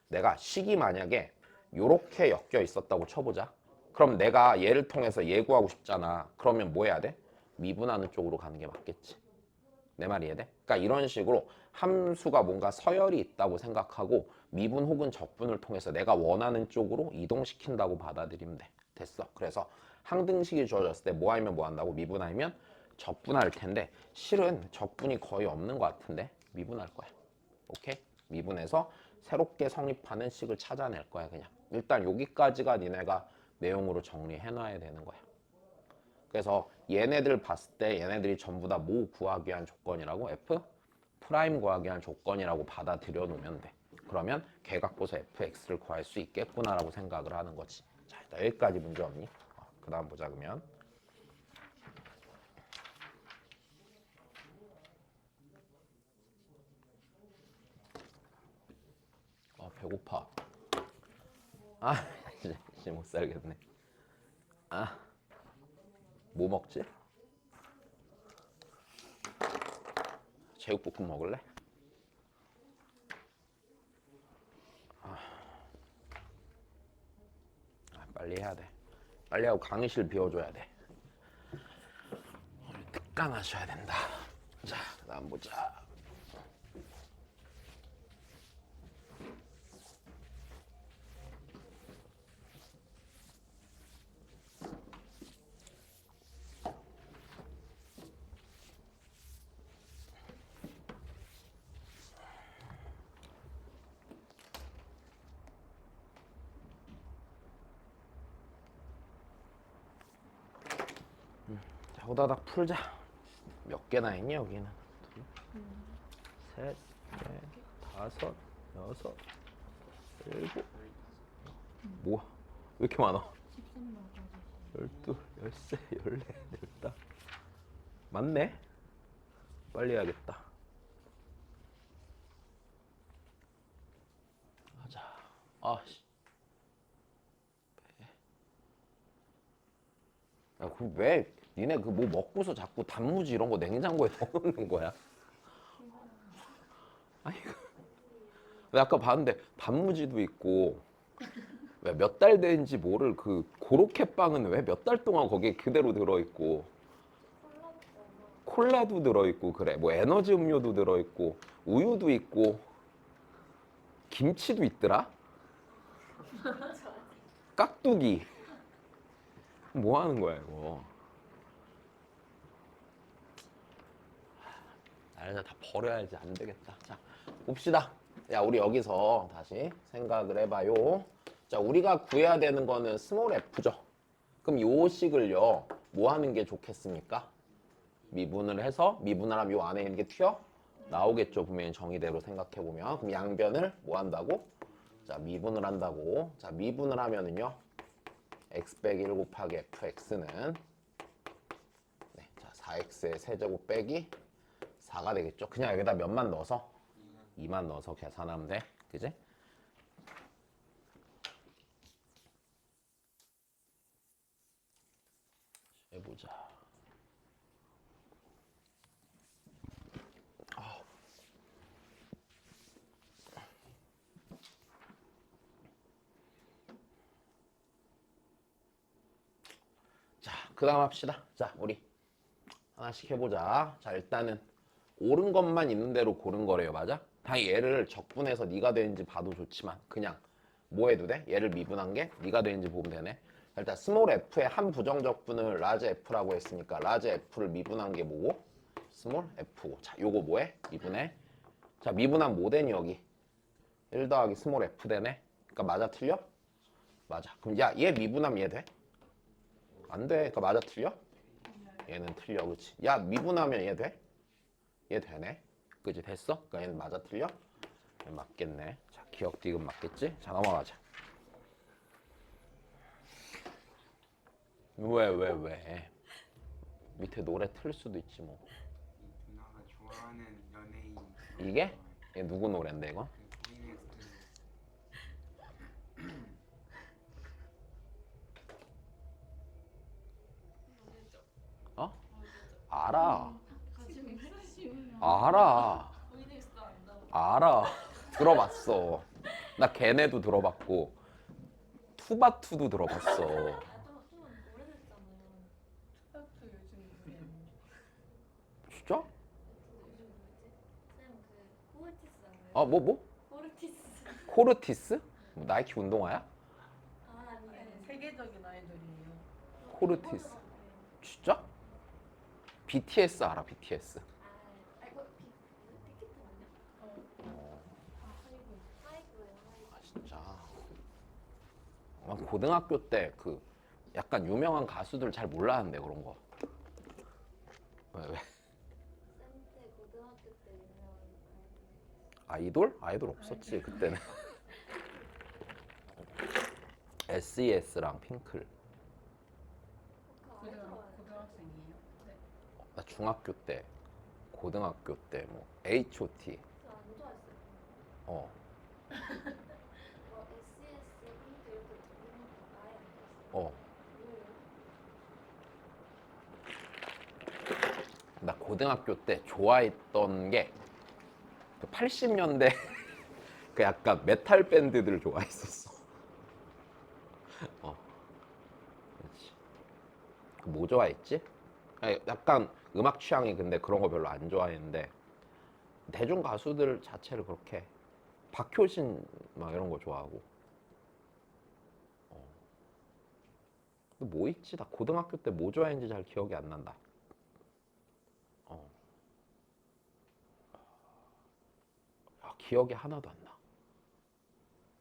내가 식이 만약에 요렇게 엮여 있었다고 쳐보자. 그럼 내가 얘를 통해서 예구하고 싶잖아. 그러면 뭐 해야 돼? 미분하는 쪽으로 가는 게 맞겠지. 내 말이 이해돼? 그러니까 이런 식으로 함수가 뭔가 서열이 있다고 생각하고 미분 혹은 적분을 통해서 내가 원하는 쪽으로 이동시킨다고 받아들이면 돼. 됐어. 그래서 항등식이 주어졌을 때 뭐 하면 뭐 한다고? 미분하면 적분할 텐데 실은 적분이 거의 없는 것 같은데 미분할 거야. 오케이? 미분해서 새롭게 성립하는 식을 찾아낼 거야 그냥. 일단 여기까지가 니네가 내용으로 정리해 놔야 되는 거야. 그래서 얘네들 봤을 때 얘네들이 전부 다 뭐 구하기 위한 조건이라고? F 프라임 구하기 위한 조건이라고 받아들여 놓으면 돼. 그러면 개각보서 fx를 구할 수 있겠구나라고 생각을 하는 거지. 자, 일단 여기까지 문제 없니? 그 다음 보자 그러면. 배고파. 아, 이제 못 살겠네. 아, 뭐 먹지? 제육볶음 먹을래? 빨리 해야 돼. 빨리 하고 강의실 비워줘야 돼. 우리 특강 하셔야 된다. 자, 그다음 보자. 호다닥 풀자. 몇 개나 했니 여기는? 둘, 셋, 넷, 다섯, 여섯, 일곱. 뭐야? 왜 이렇게 많아? 13명까지. 열둘, 열세, 열네, 열다. 맞네? 빨리 해야겠다. 하자. 아씨. 야, 그럼 왜 니네 그 뭐 먹고서 자꾸 단무지 이런 거 냉장고에 넣어놓는 거야? 아니, 왜 아까 봤는데 단무지도 있고 왜 몇 달 된지 모를 그 고로케 빵은 왜 몇 달 동안 거기에 그대로 들어있고 콜라도 들어있고 그래 뭐 에너지 음료도 들어있고 우유도 있고 김치도 있더라? 깍두기 뭐 하는 거야 이거? 알자 다 버려야지 안 되겠다. 자 봅시다. 야 우리 여기서 다시 생각을 해봐요. 자 우리가 구해야 되는 거는 스몰 f죠. 그럼 요 식을요 뭐 하는 게 좋겠습니까? 미분을 해서 미분을 하면 요 안에 있는 게 튀어 나오겠죠. 분명히 정의대로 생각해 보면 그럼 양변을 뭐 한다고? 자 미분을 한다고. 자 미분을 하면은요 x 빼기 1 곱하기 fx는 네, 자 4x의 세제곱 빼기 4가 되겠죠. 그냥 여기다 몇만 넣어서 2만 넣어서 계산하면 돼. 그지? 해보자. 자, 그 다음 합시다. 자, 우리 하나씩 해보자. 자, 일단은 옳은 것만 있는 대로 고른 거래요. 맞아? 당연히 얘를 적분해서 네가 되는지 봐도 좋지만 그냥 뭐 해도 돼? 얘를 미분한 게 네가 되는지 보면 되네. 자, 일단 스몰 f의 한 부정적분을 라지 f라고 했으니까 라지 f를 미분한 게 뭐고? 스몰 f고. 자, 요거 뭐해? 미분해. 자, 미분한 뭐 되니 여기? 1 더하기 스몰 f 되네. 그러니까 맞아 틀려? 맞아. 그럼 야, 얘 미분하면 얘 돼? 안 돼. 그러니까 맞아 틀려? 얘는 틀려. 그치? 야, 미분하면 얘 돼? 얘 되네. 그치? 됐어? 그러니까 얘는 맞아 틀려? 얘 맞겠네. 자, 기억 디귿 맞겠지? 자, 넘어가자. 왜? 밑에 노래 틀 수도 있지 뭐. 누나가 좋아하는 연예인 이게? 얘 누구 노래인데 이거? 그 포인엑스 어? 알아. 가지고 있으시면. 알아. 보이넥스도 안다고. 알아. 들어봤어. 나 걔네도 들어봤고 투바투도 들어봤어. 좀 오래됐잖아요. 스타트 요즘 노래 진짜? 요즘 뭐지? 쌤그 코르티스 알아요? 아, 뭐? 코르티스. 코르티스? 뭐 나이키 운동화야? 아 아니에요. 아니, 세계적인 아이돌이에요. 코르티스. 진짜? BTS 알아, BTS. 아 이거 빅히트 아니야? 아 하이브예요. 아, 진짜. 난 고등학교 때 그 약간 유명한 가수들 잘 몰랐는데 그런 거. 왜? 쌤때 고등학교 때 유명한 아이돌. 아이돌 없었지 그때는. SES랑 핑클. 그거 아이돌 알아요? 고등학생이에요? 네. 나 중학교 때, 고등학교 때 뭐 H.O.T. 저안 좋아했어요. 어, 뭐 SES, 핑크 이렇게 들리는 거 아예 안 좋아했어요. 어. 왜요? 나 고등학교 때 좋아했던 게 그 80년대 그 약간 메탈 밴드들 좋아했었어. 어, 그렇지. 뭐 좋아했지? 아니, 약간 음악 취향이 근데 그런 거 별로 안 좋아했는데 대중 가수들 자체를 그렇게 박효신 막 이런 거 좋아하고. 근데 뭐 있지? 나 고등학교 때 뭐 좋아했는지 잘 기억이 안 난다. 어. 아, 기억이 하나도 안 나.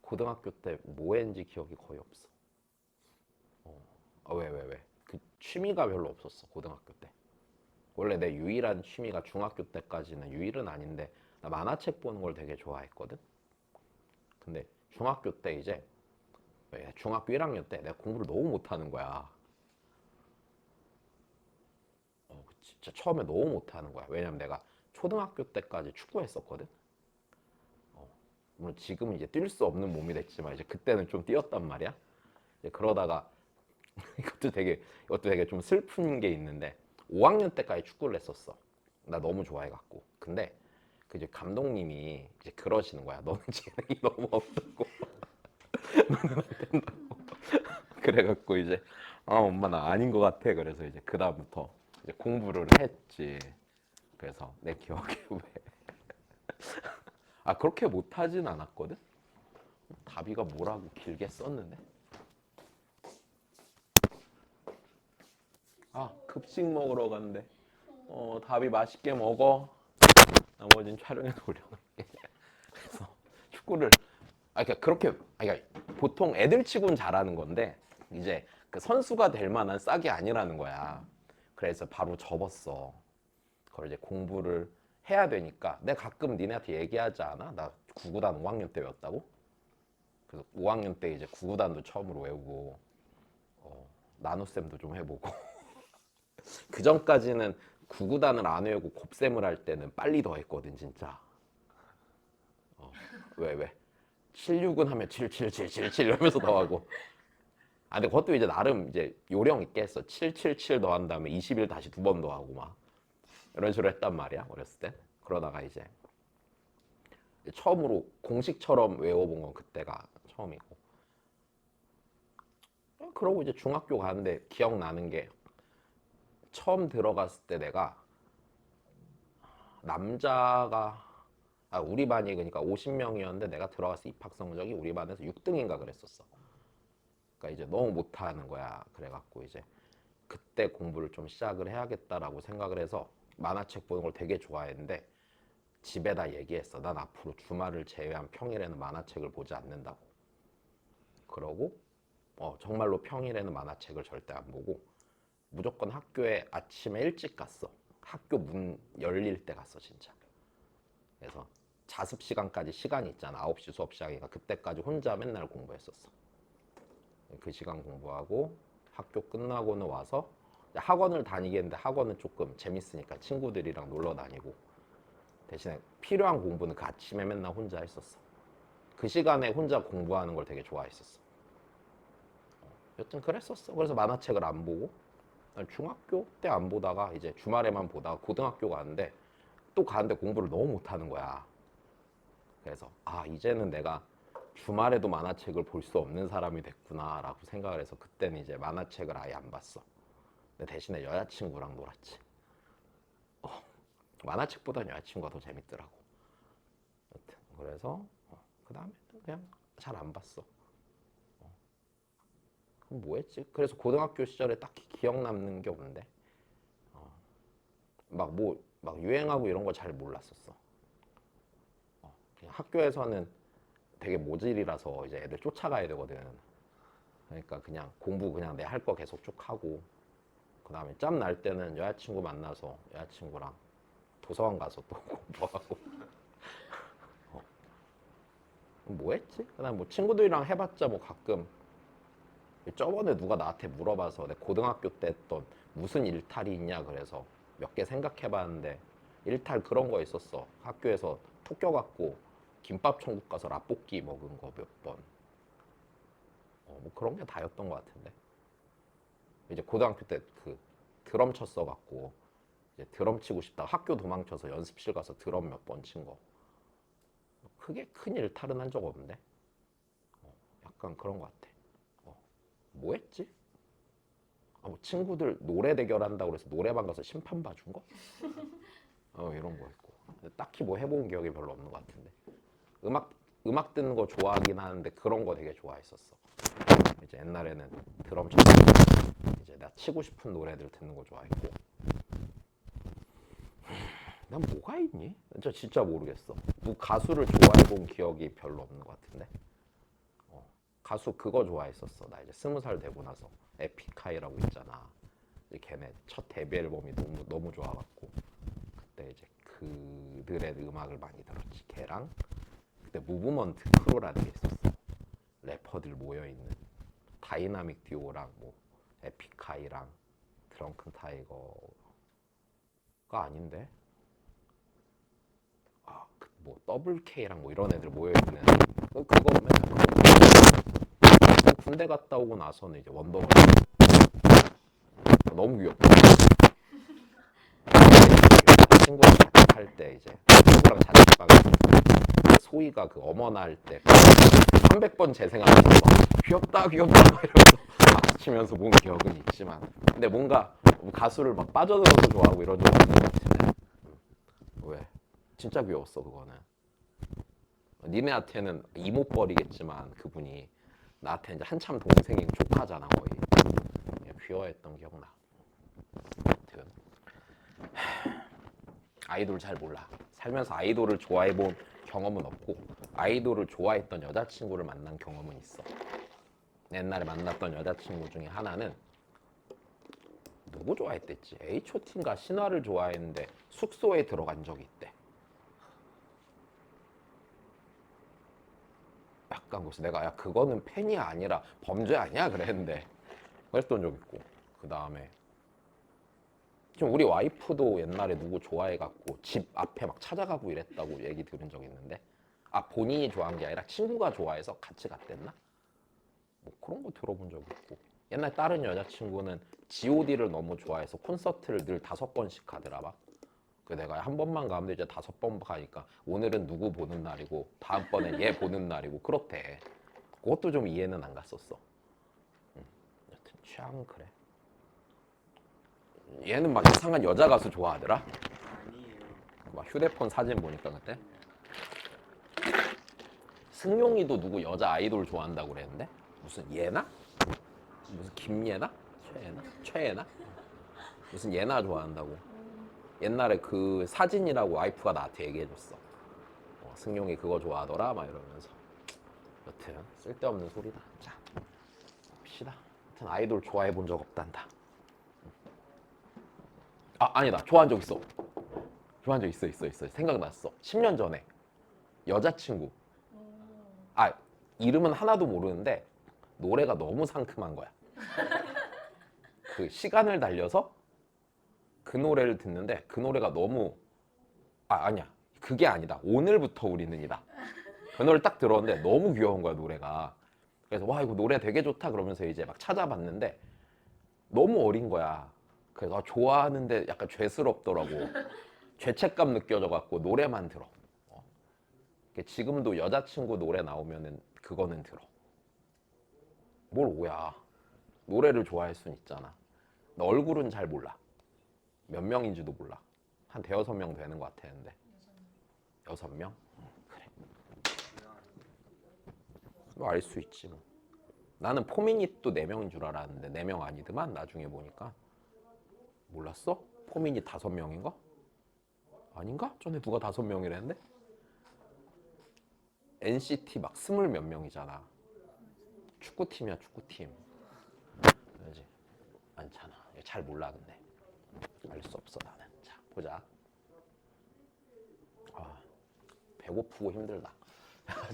고등학교 때 뭐 했는지 기억이 거의 없어. 왜? 그 취미가 별로 없었어, 고등학교 때. 원래 내 유일한 취미가 중학교 때까지는 유일은 아닌데 나 만화책 보는 걸 되게 좋아했거든. 근데 중학교 때 이제 중학교 1학년 때 내가 공부를 너무 못하는 거야. 진짜 처음에 너무 못하는 거야. 왜냐면 내가 초등학교 때까지 축구했었거든. 물론 지금은 이제 뛸 수 없는 몸이 됐지만 이제 그때는 좀 뛰었단 말이야. 이제 그러다가 이것도 되게 좀 슬픈 게 있는데 5학년 때까지 축구를 했었어. 나 너무 좋아해갖고. 근데 그 이제 감독님이 이제 그러시는 거야. 너는 재능이 너무 없다고. 너는 안 된다고. 그래갖고 이제 엄마 나 아닌 것 같아. 그래서 이제 그 다음부터 이제 공부를 했지. 그래서 내 기억에 왜 그렇게 못하진 않았거든. 다비가 뭐라고 길게 썼는데. 급식 먹으러 간대. 다비 맛있게 먹어. 나머지는 촬영해서 올려놓을게. 그래서 축구를 그러니까 보통 애들 치고는 잘하는 건데 이제 그 선수가 될 만한 싹이 아니라는 거야. 그래서 바로 접었어. 그걸 이제 공부를 해야 되니까 내가 가끔 니네한테 얘기하지 않아? 나 구구단 5학년 때 외웠다고? 그래서 5학년 때 이제 구구단도 처음으로 외우고 나눗셈도 좀 해보고 그 전까지는 구구단을 안 외우고 곱셈을 할 때는 빨리 더했거든 진짜. 왜? 76은 하면 77777 이러면서 더하고. 근데 그것도 이제 나름 이제 요령 있게 했어. 777 더한 다음에 21 다시 두 번 더하고 막 이런 식으로 했단 말이야 어렸을 때. 그러다가 이제 처음으로 공식처럼 외워본 건 그때가 처음이고. 그러고 이제 중학교 가는데 기억나는 게 처음 들어갔을 때 내가 남자가 우리 반이 그러니까 50명이었는데 내가 들어가서 입학 성적이 우리 반에서 6등인가 그랬었어. 그러니까 이제 너무 못하는 거야. 그래갖고 이제 그때 공부를 좀 시작을 해야겠다라고 생각을 해서 만화책 보는 걸 되게 좋아했는데 집에다 얘기했어. 난 앞으로 주말을 제외한 평일에는 만화책을 보지 않는다고. 그러고 정말로 평일에는 만화책을 절대 안 보고 무조건 학교에 아침에 일찍 갔어. 학교 문 열릴 때 갔어 진짜. 그래서 자습 시간까지 시간이 있잖아. 9시 수업 시작이니까 그때까지 혼자 맨날 공부했었어. 그 시간 공부하고 학교 끝나고는 와서 학원을 다니겠는데 학원은 조금 재밌으니까 친구들이랑 놀러 다니고 대신에 필요한 공부는 그 아침에 맨날 혼자 했었어. 그 시간에 혼자 공부하는 걸 되게 좋아했었어. 여튼 그랬었어. 그래서 만화책을 안 보고 중학교 때 안 보다가 이제 주말에만 보다가 고등학교 가는데 또 가는데 공부를 너무 못하는 거야. 그래서 이제는 내가 주말에도 만화책을 볼 수 없는 사람이 됐구나 라고 생각을 해서 그때는 이제 만화책을 아예 안 봤어. 근데 대신에 여자친구랑 놀았지. 만화책보다는 여자친구가 더 재밌더라고. 여튼 그래서 그 다음에 그냥 잘 안 봤어. 그럼 뭐 했지? 그래서 고등학교 시절에 딱히 기억 남는 게 없는데 막 유행하고 이런 거 잘 몰랐었어. 그냥 학교에서는 되게 모질이라서 이제 애들 쫓아가야 되거든. 그러니까 그냥 공부 그냥 내 할 거 계속 쭉 하고 그 다음에 짬 날 때는 여자친구 만나서 여자친구랑 도서관 가서 또 공부하고 뭐 했지? 그다음 뭐 친구들이랑 해봤자 뭐 가끔 저번에 누가 나한테 물어봐서 내 고등학교 때 했던 무슨 일탈이 있냐 그래서 몇 개 생각해봤는데 일탈 그런 거 있었어. 학교에서 토 껴갖고 김밥 천국 가서 라볶이 먹은 거 몇 번. 뭐 그런 게 다였던 것 같은데. 이제 고등학교 때 그 드럼 쳤어갖고 이제 드럼 치고 싶다가 학교 도망쳐서 연습실 가서 드럼 몇 번 친 거. 크게 큰 일탈은 한 적 없는데. 약간 그런 것 같아. 뭐 했지? 뭐 친구들 노래 대결한다고 그래서 노래방 가서 심판 봐준 거? 이런 거 있고. 딱히 뭐 해본 기억이 별로 없는 것 같은데. 음악 듣는 거 좋아하긴 하는데 그런 거 되게 좋아했었어. 이제 옛날에는 드럼 쳤을 때 이제 나 치고 싶은 노래들 듣는 거 좋아했고. 난 뭐가 있니? 진짜 모르겠어. 뭐 가수를 좋아해본 기억이 별로 없는 것 같은데. 가수 그거 좋아했었어. 나 이제 20살 되고 나서 에픽하이라고 있잖아. 이제 걔네 첫 데뷔 앨범이 너무 좋아갖고 그때 이제 그들의 음악을 많이 들었지. 걔랑 그때 무브먼트 크루라는 게 있었어. 래퍼들 모여있는 다이나믹 듀오랑 뭐 에픽하이랑 드렁큰 타이거가 아닌데 뭐 더블 K랑 뭐 이런 애들 모여있는 그거 맨날 그거 군대 갔다 오고 나서는 이제 원더걸 너무 귀엽다. 친구랑 할때 이제 친구랑 자취방 소희가 그 어머나 할 때 300번 재생하면서 막 귀엽다 귀엽다 막 이러면서 박수 치면서 본 기억은 있지만 근데 뭔가 가수를 막 빠져들어서 좋아하고 이런 적 없는 것 같은데 왜? 진짜 귀여웠어 그거는. 니네한테는 이모뻘이겠지만 그분이 나한테 이제 한참 동생인 조카잖아 거의. 귀여워했던 기억나. 아무튼 아이돌 잘 몰라. 살면서 아이돌을 좋아해본 경험은 없고 아이돌을 좋아했던 여자친구를 만난 경험은 있어. 옛날에 만났던 여자친구 중에 하나는 누구 좋아했댔지? H.O.T인가 신화를 좋아했는데 숙소에 들어간 적이 있대. 약간 그래서 내가 야 그거는 팬이 아니라 범죄 아니야? 그랬는데 그랬던 적 있고 그 다음에 지금 우리 와이프도 옛날에 누구 좋아해갖고 집 앞에 막 찾아가고 이랬다고 얘기 들은 적 있는데 본인이 좋아한 게 아니라 친구가 좋아해서 같이 갔댔나? 뭐 그런 거 들어본 적 있고 옛날 다른 여자친구는 G.O.D를 너무 좋아해서 콘서트를 늘 5번씩 가더라 막. 그 내가 한 번만 가면 이제 5번 가니까 오늘은 누구 보는 날이고 다음번엔 얘 보는 날이고 그렇대. 그것도 좀 이해는 안 갔었어. 여튼 취향은 그래. 얘는 막 이상한 여자 가수 좋아하더라. 아니에요. 막 휴대폰 사진 보니까 그때 승용이도 누구 여자 아이돌 좋아한다고 그랬는데 무슨 예나? 무슨 김예나? 최예나? 무슨 예나 좋아한다고. 옛날에 그 사진이라고 와이프가 나한테 얘기해줬어. 승용이 그거 좋아하더라 막 이러면서. 여튼 쓸데없는 소리다. 자 봅시다. 여튼 아이돌 좋아해 본 적 없단다. 아니다. 좋아한 적 있어. 좋아한 적 있어. 생각났어. 10년 전에 여자친구. 이름은 하나도 모르는데 노래가 너무 상큼한 거야. 그 시간을 달려서 그 노래를 듣는데 그 노래가 너무 아니야. 그게 아니다. 오늘부터 우리는이다. 그 노래를 딱 들었는데 너무 귀여운 거야 노래가. 그래서 와 이거 노래 되게 좋다 그러면서 이제 막 찾아봤는데 너무 어린 거야. 그래서 좋아하는데 약간 죄스럽더라고. 죄책감 느껴져 갖고 노래만 들어. 지금도 여자친구 노래 나오면은 그거는 들어. 뭘 오야. 노래를 좋아할 순 있잖아. 나 얼굴은 잘 몰라. 몇 명인지도 몰라. 한 대여섯 명 되는 것 같았는데. 6명? 그래. 뭐 알 수 있지 뭐. 나는 포미닛도 4명인 줄 알았는데 4명 아니더만 나중에 보니까. 몰랐어? 포미닛 5명인가? 아닌가? 전에 누가 5명이랬는데? NCT 막 20 몇 명이잖아. 축구팀이야 축구팀. 알지? 많잖아. 잘 몰라 근데. 알 수 없어 나는. 자 보자. 배고프고 힘들다.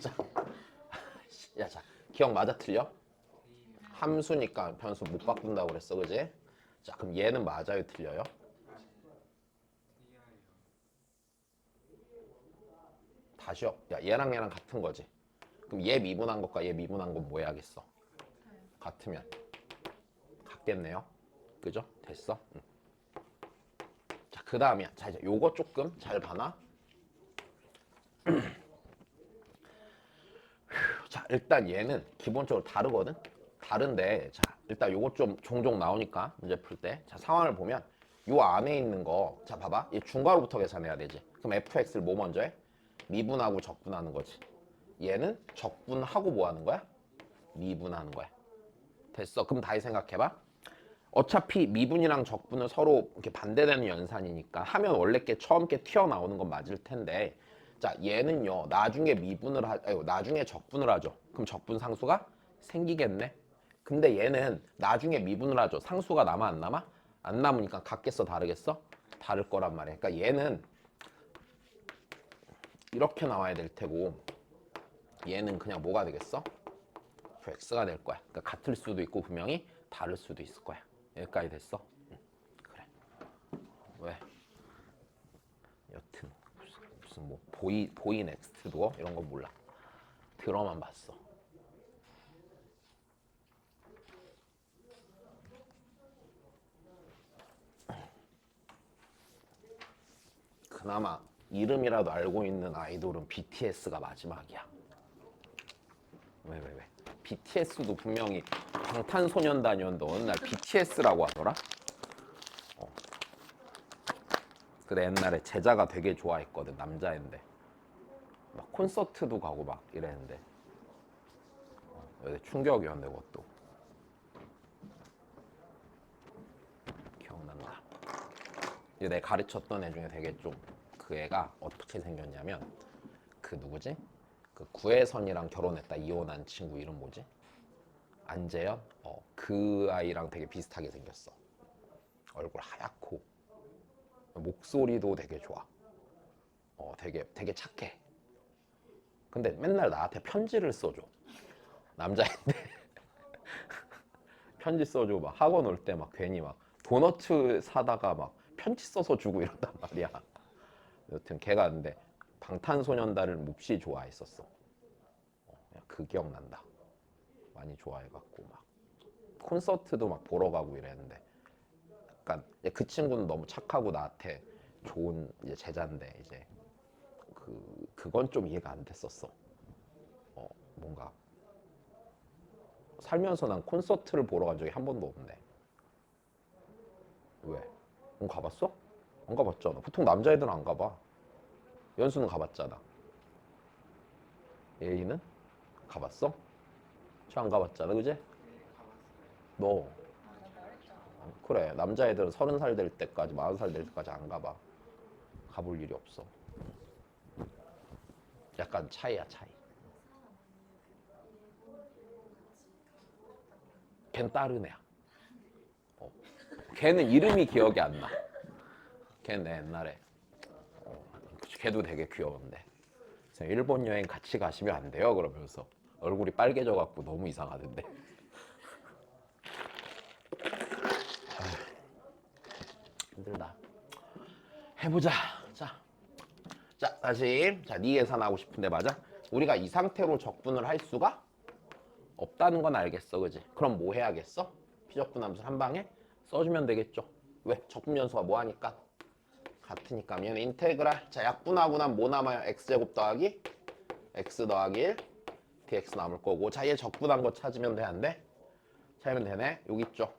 자 기억 맞아 틀려? 함수니까 변수 못 바꾼다고 그랬어 그지? 자 그럼 얘는 맞아요 틀려요? 다시요. 야 얘랑 얘랑 같은 거지. 그럼 얘 미분한 것과 얘 미분한 건 뭐 해야겠어? 같으면 같겠네요. 그죠? 됐어? 응. 자 그 다음이야. 자 이제 요거 조금 잘 봐놔. 자 일단 얘는 기본적으로 다르거든. 다른데 자 일단 요거 좀 종종 나오니까 문제 풀 때 자 상황을 보면 요 안에 있는 거 자 봐봐. 얘 중괄호부터 계산해야 되지. 그럼 fx를 뭐 먼저 해? 미분하고 적분하는 거지. 얘는 적분하고 뭐 하는 거야? 미분하는 거야. 됐어. 그럼 다시 생각해봐. 어차피 미분이랑 적분은 서로 이렇게 반대되는 연산이니까 하면 원래 게 처음 게 튀어나오는 건 맞을 텐데 자 얘는요 나중에 나중에 적분을 하죠. 그럼 적분 상수가 생기겠네. 근데 얘는 나중에 미분을 하죠. 상수가 남아 안 남아? 안 남으니까 같겠어 다르겠어? 다를 거란 말이야. 그러니까 얘는 이렇게 나와야 될 테고 얘는 그냥 뭐가 되겠어? fx가 될 거야. 그러니까 같을 수도 있고 분명히 다를 수도 있을 거야. 여기까지 됐어? 응. 그래. 왜? 여튼 무슨 뭐 보이 넥스트 도어 이런 거 몰라. 들어만 봤어. 그나마 이름이라도 알고 있는 아이돌은 BTS가 마지막이야. 왜? BTS도 분명히 방탄소년단이었는데 어느 날 BTS라고 하더라? 그래 옛날에 제자가 되게 좋아했거든. 남자인데 막 콘서트도 가고 막 이랬는데 충격이었는데 그것도 기억난다. 이제 내가 가르쳤던 애 중에 되게 좀 그 애가 어떻게 생겼냐면 그 누구지? 그 구혜선이랑 결혼했다 이혼한 친구 이름 뭐지? 안재현? 그 아이랑 되게 비슷하게 생겼어. 얼굴 하얗고 목소리도 되게 좋아. 되게 착해. 근데 맨날 나한테 편지를 써줘. 남자인데 편지 써주고 막 학원 올 때 막 괜히 막 도너츠 사다가 막 편지 써서 주고 이런단 말이야. 여튼 걔가 근데 방탄소년단을 몹시 좋아했었어. 그냥 그 기억난다. 많이 좋아해갖고 막 콘서트도 막 보러 가고 이랬는데 약간 그 친구는 너무 착하고 나한테 좋은 이제 제자인데 이제 그건 좀 이해가 안 됐었어. 뭔가 살면서 난 콘서트를 보러 간 적이 한 번도 없네. 왜? 넌 가봤어? 안 가봤잖아. 보통 남자애들은 안 가봐. 연수는 가봤잖아. 예희는 가봤어? 저 안 가봤잖아, 그지? 네, 가봤어요. 너 아, 나 말했잖아. 그래 남자애들은 30살 될 때까지 40살 될 때까지 안 가봐. 가볼 일이 없어. 약간 차이야 차이. 걘 다른 애야. 걔는 이름이 기억이 안 나. 걔는 내 옛날에 걔도 되게 귀여운데 그래서 일본 여행 같이 가시면 안 돼요 그러면서 얼굴이 빨개져 갖고 너무 이상하던데. 힘들다. 해보자. 자 다시 네 계산하고 싶은데 맞아? 우리가 이 상태로 적분을 할 수가 없다는 건 알겠어, 그지? 그럼 뭐 해야겠어? 피적분함수 한 방에 써주면 되겠죠. 왜? 적분연수가 뭐 하니까? 같으니까. 얘는 인테그랄. 자, 약분하고 나면 뭐 남아요? x제곱 더하기 x 더하기 1 dx 남을 거고. 자, 얘 적분한 거 찾으면 돼, 안 돼? 찾으면 되네. 여기 있죠.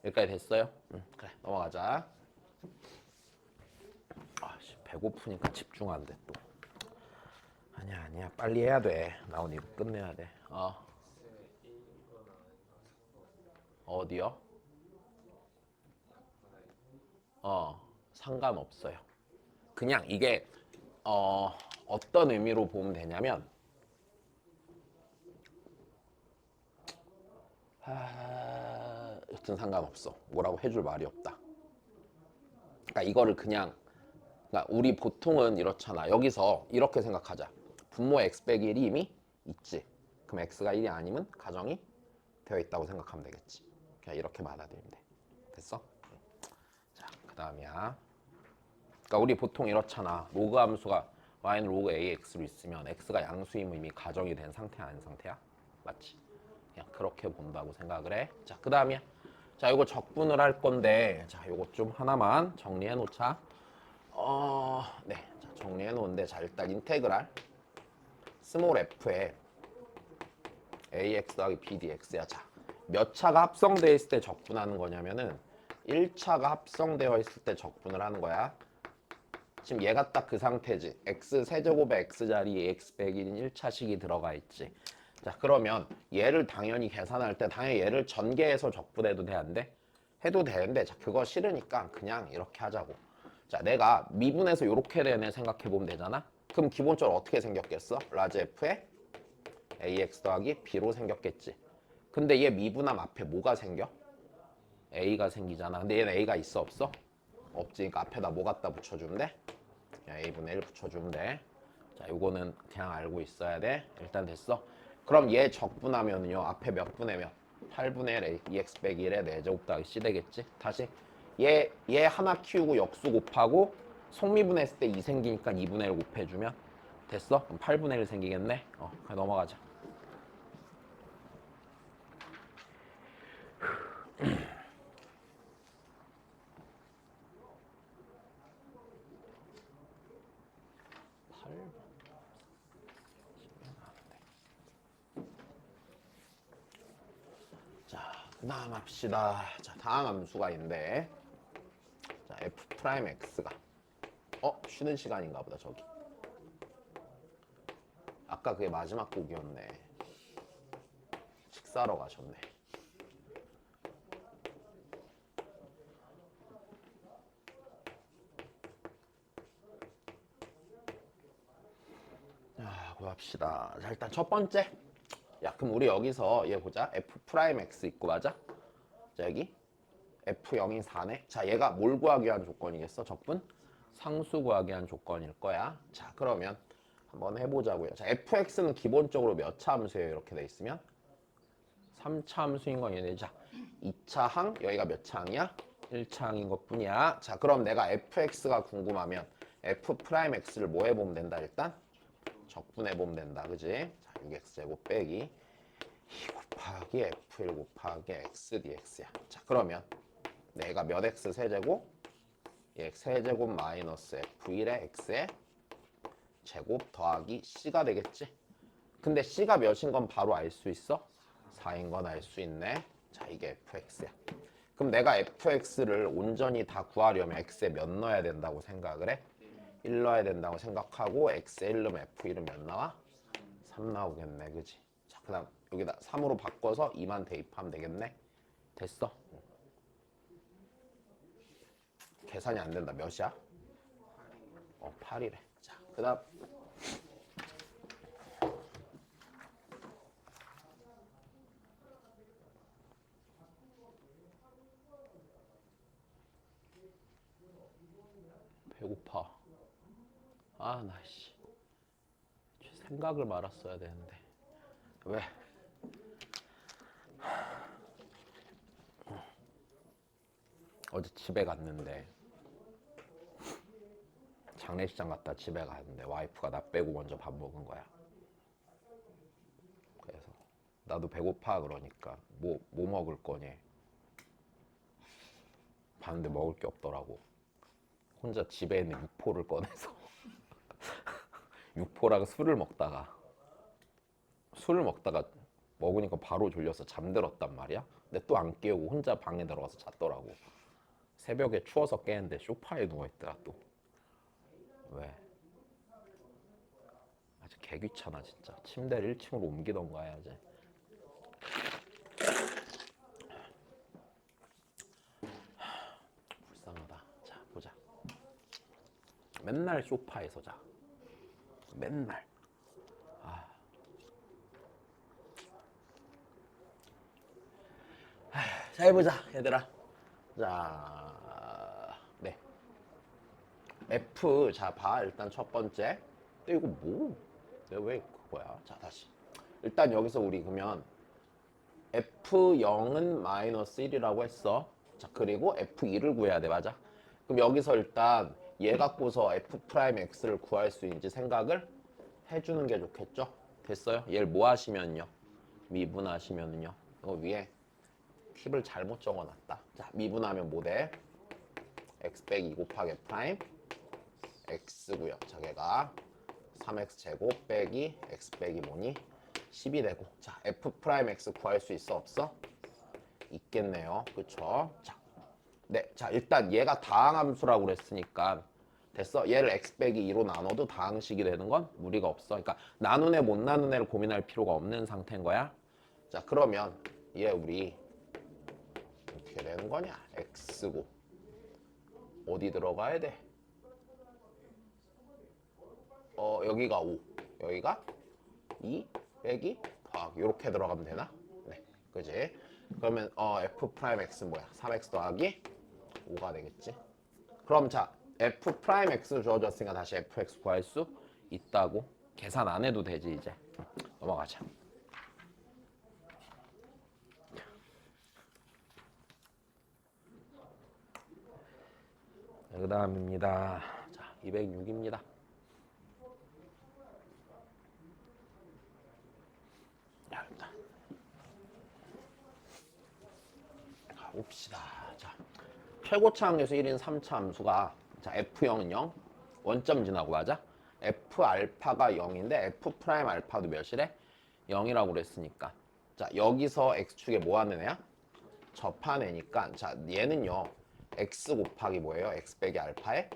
여기까지 됐어요? 그래, 넘어가자. 아씨, 배고프니까 집중 안 돼, 또. 아니야. 빨리 해야 돼. 나 오늘 이거 끝내야 돼. 어디요? 상관없어요. 그냥 이게 어떤 의미로 보면 되냐면 여튼 상관없어. 뭐라고 해줄 말이 없다. 그러니까 이거를 그냥 그러니까 우리 보통은 이렇잖아. 여기서 이렇게 생각하자. 분모 x 빼기 1이 이미 있지. 그럼 x가 1이 아니면 가정이 되어 있다고 생각하면 되겠지. 그냥 이렇게 받아들이면 돼. 됐어? 자, 그 다음이야. 그러니까 우리 보통 이렇잖아. 로그 함수가 y는 로그 ax로 있으면 x가 양수임은 이미 가정이 된 상태야, 아닌 상태야? 맞지? 그냥 그렇게 본다고 생각을 해. 자, 그 다음이야. 자, 이거 적분을 할 건데, 자, 이거 좀 하나만 정리해 놓자. 네, 자, 정리해 놓은데, 자, 일단 인테그랄 스몰 f에 ax 더하기 b dx야. 자, 몇 차가 합성되어 있을 때 적분하는 거냐면은 1차가 합성되어 있을 때 적분을 하는 거야. 지금 얘가 딱 그 상태지. x 세제곱에 x 자리에 x 빼기 1인 1차식이 들어가 있지. 자, 그러면 얘를 당연히 계산할 때 당연히 얘를 전개해서 적분해도 돼, 안 돼? 해도 되는데 자, 그거 싫으니까 그냥 이렇게 하자고. 자, 내가 미분해서 이렇게 되네 생각해보면 되잖아. 그럼 기본적으로 어떻게 생겼겠어? 라지 f에 ax 더하기 b로 생겼겠지. 근데 얘 미분함 앞에 뭐가 생겨? A가 생기잖아. 근데 얘는 A가 있어 없어? 없지. 그러니까 앞에다 뭐 갖다 붙여주면 돼? 그냥 A분의 1 붙여주면 돼. 자, 요거는 그냥 알고 있어야 돼. 일단 됐어. 그럼 얘 적분하면요. 앞에 몇 분의 몇? 8분의 1 A, 2x 빼기 1에 4제곱 더하기 C 되겠지? 다시 얘 하나 키우고 역수 곱하고 속미분했을 때 2 생기니까 2분의 1 곱해주면 됐어? 그럼 8분의 1 생기겠네? 그냥 넘어가자. 자, 그 다음 합시다. 자, 다음 함수가 있는데 자, f 프라임 x가 쉬는 시간인가 보다 저기. 아까 그게 마지막 곡이었네. 식사하러 가셨네. 자, 구합시다. 자, 일단 첫 번째. 야, 그럼 우리 여기서 얘 보자. f 프라임 x 있고 맞아? 자, 여기 f0이 4네. 자, 얘가 뭘 구하기 위한 조건이겠어? 적분? 상수 구하기 위한 조건일 거야. 자, 그러면 한번 해보자고요. 자, fx는 기본적으로 몇 차 함수예요? 이렇게 돼 있으면 3차 함수인 건 얘네. 자, 2차 항 여기가 몇 차 항이야? 1차 항인 것 뿐이야. 자, 그럼 내가 fx가 궁금하면 f 프라임 x를 뭐 해보면 된다? 일단 적분해보면 된다. 그지? 자, 6x제곱 빼기 2 곱하기 f1 곱하기 x dx야. 자, 그러면 내가 몇 x 세제곱? x 세제곱 마이너스 f1의 x의 제곱 더하기 c가 되겠지? 근데 c가 몇인 건 바로 알 수 있어? 4인 건 알 수 있네. 자, 이게 fx야. 그럼 내가 fx를 온전히 다 구하려면 x에 몇 넣어야 된다고 생각을 해? 1 넣어야 된다고 생각하고 x에 1 넣으면 f1은 몇 나와? 3 나오겠네. 그지? 자, 그 다음 여기다 3으로 바꿔서 2만 대입하면 되겠네. 됐어. 계산이 안 된다. 몇이야? 8이래. 자, 그 다음 배고파. 아, 나 씨. 생각을 말았어야 되는데. 왜? 어제 집에 갔는데 장례식장 갔다 집에 갔는데 와이프가 나 빼고 먼저 밥 먹은 거야. 그래서 나도 배고파 그러니까 뭐 먹을 거니? 봤는데 먹을 게 없더라고. 혼자 집에 있는 육포를 꺼내서 육포랑 술을 먹다가 먹으니까 바로 졸려서 잠들었단 말이야. 근데 또 안 깨우고 혼자 방에 들어가서 잤더라고. 새벽에 추워서 깨는데 소파에 누워있더라 또. 왜? 아주 개귀찮아 진짜. 침대를 1층으로 옮기던가 해야지. 불쌍하다. 자, 보자. 맨날 소파에서 자. 맨날. 자, 해보자 얘들아. 자, 네. F, 자, 봐. 일단 첫 번째. 근데 이거 뭐? 내가 왜 그거야? 자, 다시. 일단 여기서 우리 그러면 F0은 마이너스 1이라고 했어. 자, 그리고 F2를 구해야 돼. 맞아? 그럼 여기서 일단 얘 갖고서 F 프라임 X를 구할 수 있는지 생각을 해주는 게 좋겠죠? 됐어요? 얘를 뭐 하시면요? 미분하시면요. 이거 위에 팁을 잘못 적어놨다. 자, 미분하면 뭐 돼? x 빼기 2 곱하기 프라임 x고요. 자, 걔가 3x 제곱 빼기 x 빼기 뭐니? 10이 되고. 자, f 프라임 x 구할 수 있어 없어? 있겠네요. 그쵸? 자, 네, 자, 일단 얘가 다항함수라고 그랬으니까 됐어. 얘를 x 빼기 2로 나눠도 다항식이 되는 건 무리가 없어. 그러니까 나눈 애 못 나눈 애를 고민할 필요가 없는 상태인 거야. 자, 그러면 얘 우리 어떻게 되는 거냐? x고 어디 들어가야 돼? 여기가 5, 여기가 2 빼기 더하기 이렇게 들어가면 되나? 네, 그지? 그러면 f 프라임 x 뭐야? 3x 더하기 5가 되겠지. 그럼 자 f 프라임 x 주어졌으니까 다시 fx 구할 수 있다고. 계산 안 해도 되지 이제. 넘어가자. 그 다음입니다. 자 206입니다. 봅시다. 자, 최고차 함수에서 1인 3차 함수가 자, F0은 0, 원점 지나고 맞아? F 알파가 0인데 F 프라임 알파도 몇이래? 0이라고 그랬으니까. 자, 여기서 X축에 뭐 하는 애야? 접한 애니까. 자, 얘는요. X 곱하기 뭐예요? X 빼기 알파의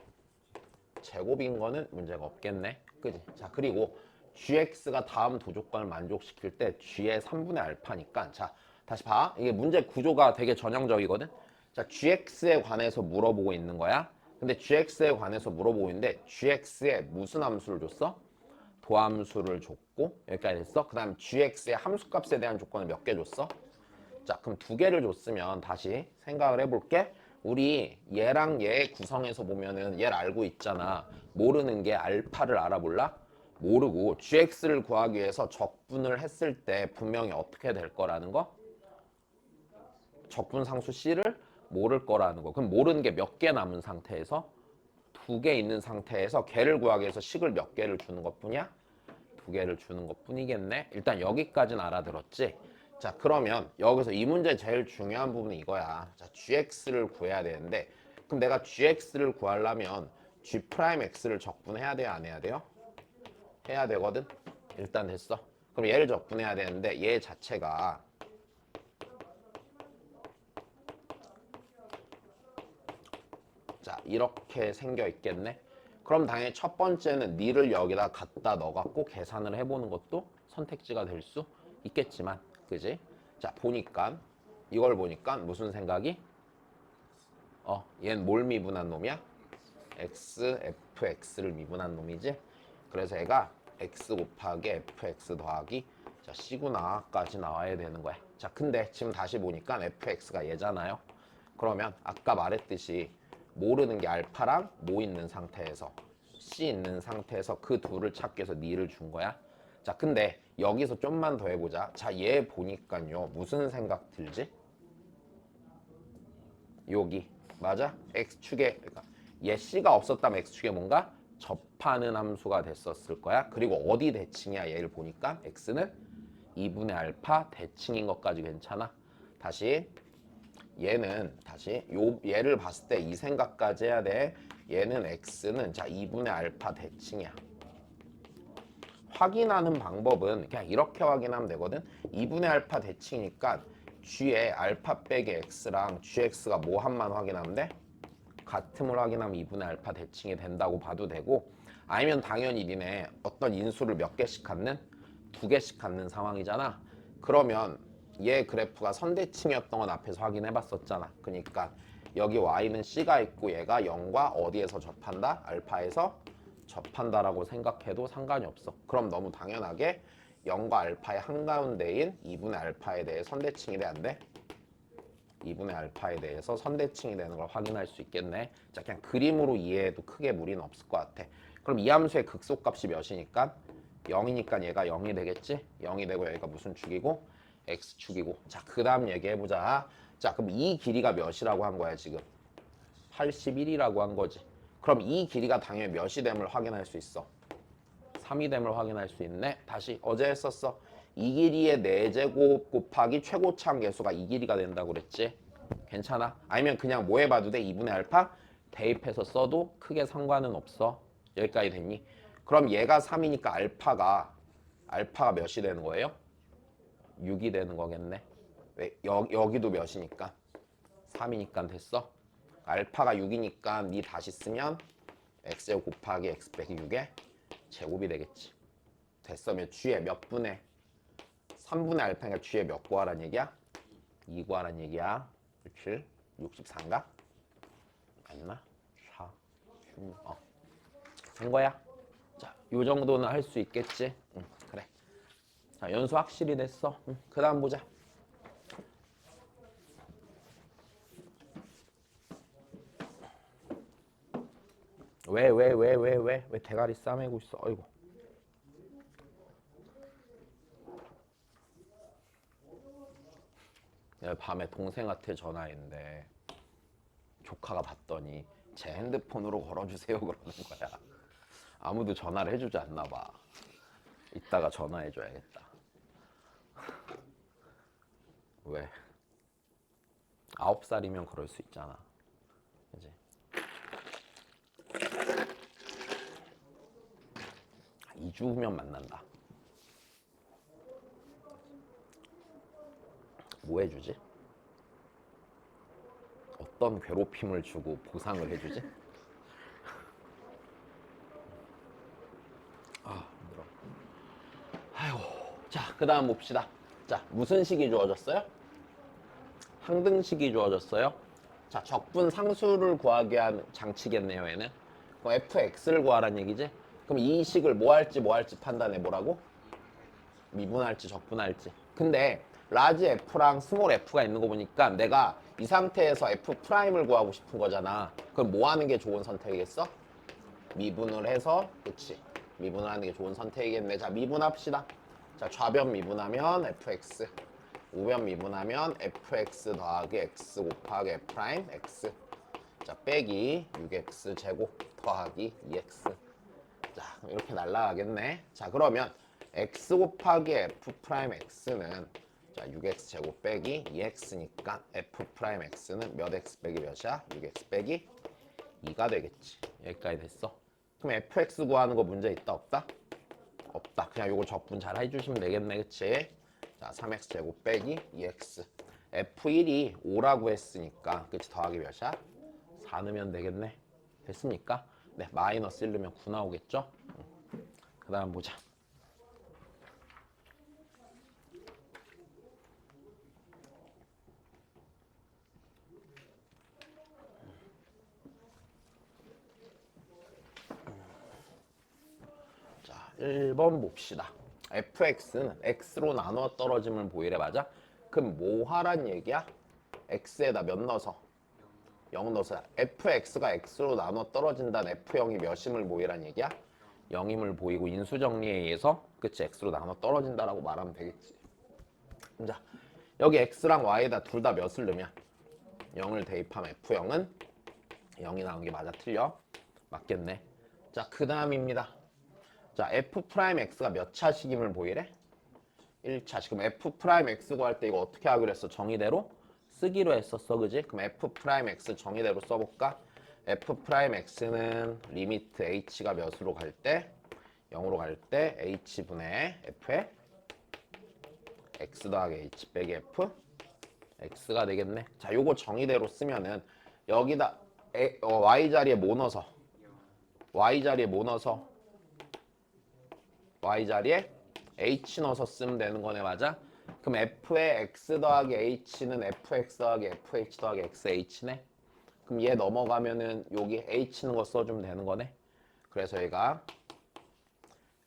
제곱인 거는 문제가 없겠네. 그지? 자, 그리고 GX가 다음 두 조건을 만족시킬 때 G의 3분의 알파니까. 자, 다시 봐. 이게 문제 구조가 되게 전형적이거든. 자, GX에 관해서 물어보고 있는 거야. 근데 GX에 관해서 물어보고 있는데 GX에 무슨 함수를 줬어? 도함수를 줬고 여기까지 됐어. 그 다음 GX의 함수값에 대한 조건을 몇 개 줬어? 자, 그럼 두 개를 줬으면 다시 생각을 해볼게. 우리 얘랑 얘 구성해서 보면은 얘를 알고 있잖아. 모르는 게 알파를 알아볼라? 모르고 GX를 구하기 위해서 적분을 했을 때 분명히 어떻게 될 거라는 거? 적분 상수 C를 모를 거라는 거. 그럼 모르는 게 몇 개 남은 상태에서 두 개 있는 상태에서 걔를 구하기 위해서 식을 몇 개를 주는 것뿐이야? 두 개를 주는 것뿐이겠네. 일단 여기까지는 알아들었지. 자, 그러면 여기서 이 문제 제일 중요한 부분은 이거야. 자, gx를 구해야 되는데 그럼 내가 gx를 구하려면 g'x를 적분해야 돼요? 안 해야 돼요? 해야 되거든. 일단 됐어. 그럼 얘를 적분해야 되는데 얘 자체가 자, 이렇게 생겨 있겠네. 그럼 당연히 첫 번째는 니를 여기다 갖다 넣어갖고 계산을 해보는 것도 선택지가 될 수 있겠지만, 그지? 자, 보니까 이걸 보니까 무슨 생각이? 얘는 뭘 미분한 놈이야? x, fx를 미분한 놈이지? 그래서 얘가 x 곱하기 fx 더하기 자, c구나까지 나와야 되는 거야. 자, 근데 지금 다시 보니까 fx가 얘잖아요. 그러면 아까 말했듯이 모르는 게 알파랑 모 있는 상태에서 C 있는 상태에서 그 둘을 찾기 위해서 니를 준 거야. 자, 근데 여기서 좀만 더 해보자. 자, 얘 보니까요. 무슨 생각 들지? 여기 맞아? X축에 그러니까 얘 C가 없었다면 X축에 뭔가 접하는 함수가 됐었을 거야. 그리고 어디 대칭이야? 얘를 보니까 X는 2분의 알파 대칭인 것까지 괜찮아. 다시 얘는 다시 얘를 봤을 때 이 생각까지 해야 돼. 얘는 x는 자 2분의 알파 대칭이야. 확인하는 방법은 그냥 이렇게 확인하면 되거든. 2분의 알파 대칭이니까 g의 알파 빼기 x랑 gx가 뭐 함만 확인하면 돼? 같음을 확인하면 2분의 알파 대칭이 된다고 봐도 되고 아니면 당연히 니네 어떤 인수를 몇 개씩 갖는? 두 개씩 갖는 상황이잖아. 그러면 얘 그래프가 선대칭이었던 건 앞에서 확인해 봤었잖아. 그러니까 여기 y는 c가 있고 얘가 0과 어디에서 접한다? 알파에서 접한다라고 생각해도 상관이 없어. 그럼 너무 당연하게 0과 알파의 한가운데인 2분의 알파에 대해 선대칭이 돼 안 돼? 2분의 알파에 대해서 선대칭이 되는 걸 확인할 수 있겠네. 자, 그냥 그림으로 이해해도 크게 무리는 없을 것 같아. 그럼 이 함수의 극소값이 몇이니까? 0이니까 얘가 0이 되겠지? 0이 되고 여기가 무슨 축이고? x축이고. 자, 그 다음 얘기해보자. 자, 그럼 이 길이가 몇이라고 한 거야 지금? 81이라고 한 거지. 그럼 이 길이가 당연히 몇이 됨을 확인할 수 있어? 3이 됨을 확인할 수 있네. 다시 어제 했었어. 이 길이의 4제곱 곱하기 최고차항 계수가 이 길이가 된다고 그랬지? 괜찮아? 아니면 그냥 뭐 해봐도 돼? 2분의 알파 대입해서 써도 크게 상관은 없어. 여기까지 됐니? 그럼 얘가 3이니까 알파가 몇이 되는 거예요? 6이 되는 거겠네. 왜? 여기도 몇이니까? 3이니까 됐어? 알파가 6이니까 니 다시 쓰면 x제곱 곱하기 x 빼기 6의 제곱이 되겠지. 됐어. 몇 g의 몇 분의 3분의 알파니까 g의 몇 구하란 얘기야? 2 구하란 얘기야. 그렇지? 64인가? 맞나? 4, 16, 된 거야. 자, 요 정도는 할 수 있겠지? 응, 그래. 자, 연수 확실히 됐어. 응, 그 다음 보자. 왜 대가리 싸매고 있어? 어이구. 내가 밤에 동생한테 전화했는데 조카가 봤더니 제 핸드폰으로 걸어주세요 그러는 거야. 아무도 전화를 해주지 않나 봐. 이따가 전화해줘야겠다. 왜? 9살이면 그럴 수 있잖아. 그지? 2주 후면 만난다. 뭐 해주지? 어떤 괴롭힘을 주고 보상을 해주지? 아, 힘들어. 아이고. 자, 그 다음 봅시다. 자, 무슨 식이 주어졌어요? 항등식이 주어졌어요. 자, 적분 상수를 구하기 위한 장치겠네요, 얘는. 그럼 fx를 구하란 얘기지? 그럼 이 식을 뭐 할지 판단해 보라고? 미분할지 적분할지. 근데 라지 f랑 스몰 f가 있는 거 보니까 내가 이 상태에서 f 프라임을 구하고 싶은 거잖아. 그럼 뭐 하는 게 좋은 선택이겠어? 미분을 해서, 그치? 미분을 하는 게 좋은 선택이겠네. 자, 미분합시다. 자, 좌변 미분하면 fx, 우변 미분하면 fx 더하기 x 곱하기 f 프라임 x. 자, 빼기 6x 제곱 더하기 2x. 자, 이렇게 날라가겠네. 자, 그러면 x 곱하기 f 프라임 x는 자 6x 제곱 빼기 2x니까 f 프라임 x는 몇 x 빼기 몇이야? 6x 빼기 2가 되겠지. 여기까지 됐어. 그럼 fx 구하는 거 문제 있다 없다? 없다. 그냥 요거 적분 잘 해주시면 되겠네. 그치? 자 3x 제곱 빼기 2x. f1이 5라고 했으니까 그치? 더하기 몇이야? 4 넣으면 되겠네. 됐습니까? 네, 마이너스 1 넣으면 9 나오겠죠? 그 다음 보자. 자, 1번 봅시다. fx는 x로 나눠 떨어짐을 보이래. 맞아? 그럼 뭐 하란 얘기야? x에다 몇 넣어서? 0 넣어서. fx가 x로 나눠 떨어진다는 f0이 몇임을 보이란 얘기야? 0임을 보이고 인수정리에 의해서 그치 x로 나눠 떨어진다라고 말하면 되겠지. 자, 여기 x랑 y에다 둘 다 몇을 넣으면 0을 대입하면 f0은 0이 나온 게 맞아 틀려? 맞겠네. 자, 그 다음입니다. 자, f 프라임 x가 몇 차식임을 보이래? 1차식. 그럼 f 프라임 x 구할 때 이거 어떻게 하기로 했어? 정의대로 쓰기로 했었어. 그지? 그럼 f 프라임 x 정의대로 써볼까? f 프라임 x는 리미트 h가 몇으로 갈 때? 0으로 갈 때 h분의 f에 x 더하기 h 빼기 f x가 되겠네. 자, 요거 정의대로 쓰면은 여기다 y 자리에 뭐 넣어서 y 자리에 뭐 넣어서 y 자리에 h 넣어서 쓰면 되는 거네. 맞아? 그럼 f의 x 더하기 h는 fx 더하기 fh 더하기 xh네. 그럼 얘 넘어가면은 여기 h 는 거 써주면 되는 거네. 그래서 얘가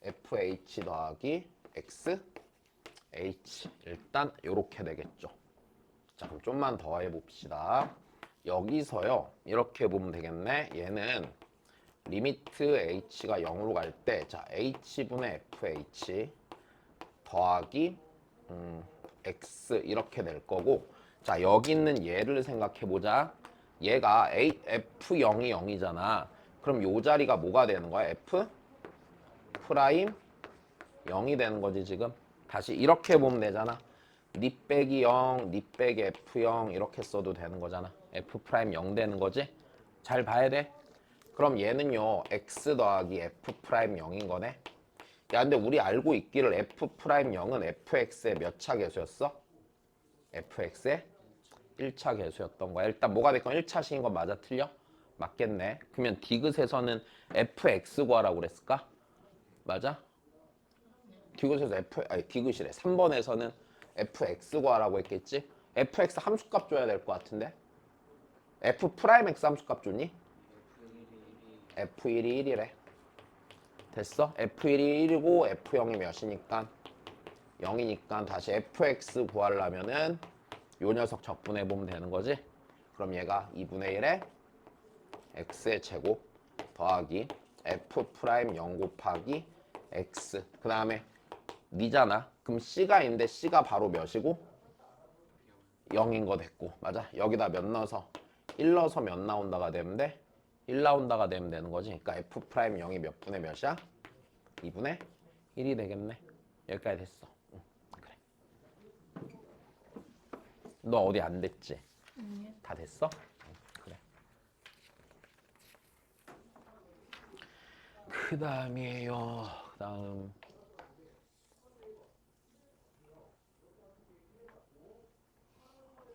fh 더하기 x h 일단 요렇게 되겠죠. 자, 그럼 좀만 더 해봅시다. 여기서요 이렇게 보면 되겠네. 얘는 리미트 h가 0으로 갈 때 자 h분의 fh 더하기 x 이렇게 될 거고, 자 여기 있는 얘를 생각해 보자. 얘가 f0이 0이잖아. 그럼 요 자리가 뭐가 되는 거야? f 프라임 0이 되는 거지 지금. 다시 이렇게 보면 되잖아. 니 빼기 0, 니 빼기 f0 이렇게 써도 되는 거잖아. f 프라임 0 되는 거지. 잘 봐야 돼. 그럼 얘는요 x 더하기 f 프라임 0인 거네. 야, 근데 우리 알고 있기를 f 프라임 0은 fx의 몇 차 계수였어? fx의 1차 계수였던 거야. 일단 뭐가 됐건 1차식인 건 맞아 틀려? 맞겠네. 그러면 디귿에서는 fx 구하라고 그랬을까? 맞아? 디귿에서 디귿이래. 3번에서는 fx 구하라고 했겠지? fx 함수값 줘야 될 것 같은데? f 프라임 x 함수값 줬니? f1이 1이래. 됐어? f1이 1이고 f0이 몇이니까? 0이니까 다시 fx 구하려면은 요 녀석 적분해 보면 되는 거지? 그럼 얘가 2분의 1에 x의 제곱 더하기 f 프라임 0 곱하기 x. 그 다음에 니잖아. 그럼 c가 있는데 c가 바로 몇이고 0인 거 됐고, 맞아. 여기다 몇 넣어서 1 넣어서 몇 나온다가 되는데 1 나온다가 되면 되는 거지. 그러니까 f 프라임 0이 몇 분의 몇이야? 2분의 1이 되겠네. 여기까지 됐어. 응, 그래. 너 어디 안 됐지? 아니요. 다 됐어? 응, 그래. 그 다음이에요. 그 다음.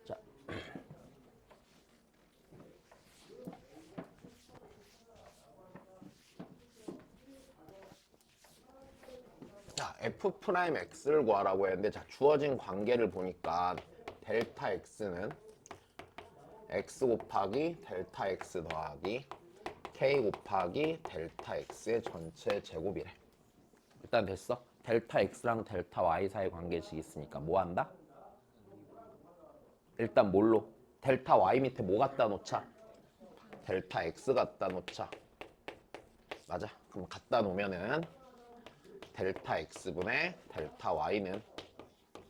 자. 자, f 프라임 x를 구하라고 했는데, 자, 주어진 관계를 보니까 델타 x는 x 곱하기 델타 x 더하기 k 곱하기 델타 x의 전체 제곱이래. 일단 됐어. 델타 x랑 델타 y 사이 관계식 있으니까 뭐 한다? 일단 뭘로? 델타 y 밑에 뭐 갖다 놓자? 델타 x 갖다 놓자. 맞아. 그럼 갖다 놓으면은 델타 x분의 델타 y는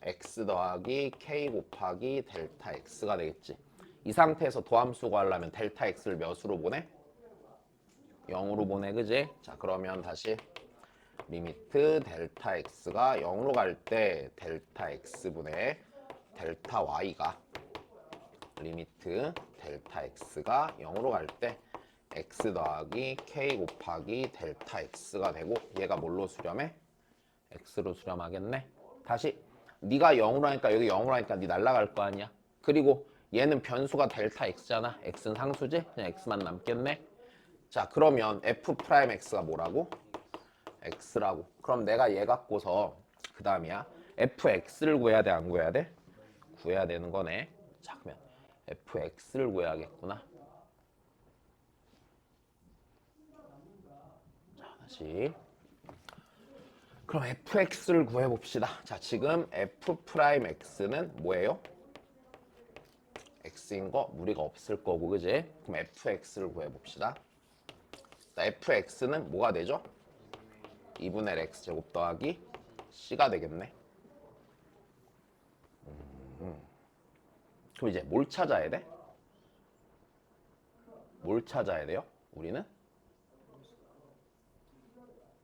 x 더하기 k 곱하기 델타 x가 되겠지. 이 상태에서 도함수 구하려면 델타 x를 몇으로 보내? 0으로 보내, 그지? 자, 그러면 다시 리미트 델타 x가 0으로 갈 때 델타 x분의 델타 y가 리미트 델타 x가 0으로 갈 때 x 더하기 k 곱하기 델타 x가 되고, 얘가 뭘로 수렴해? x로 수렴하겠네. 다시 네가 0으로 하니까 여기 0으로 하니까 네 날라갈 거 아니야. 그리고 얘는 변수가 델타 x잖아. x는 상수지? 그냥 x만 남겠네. 자, 그러면 f 프라임 x가 뭐라고? x라고. 그럼 내가 얘 갖고서 그 다음이야. fx를 구해야 돼, 안 구해야 돼? 구해야 되는 거네. 자, 그러면 fx를 구해야겠구나. 자, 다시. 그럼 fx를 구해봅시다. 자, 지금 f 프라임 x는 뭐예요? x인 거 무리가 없을 거고, 그지? 그럼 fx를 구해봅시다. 자, fx는 뭐가 되죠? 2분의 x 제곱 더하기 c가 되겠네. 그럼 이제 뭘 찾아야 돼? 뭘 찾아야 돼요? 우리는?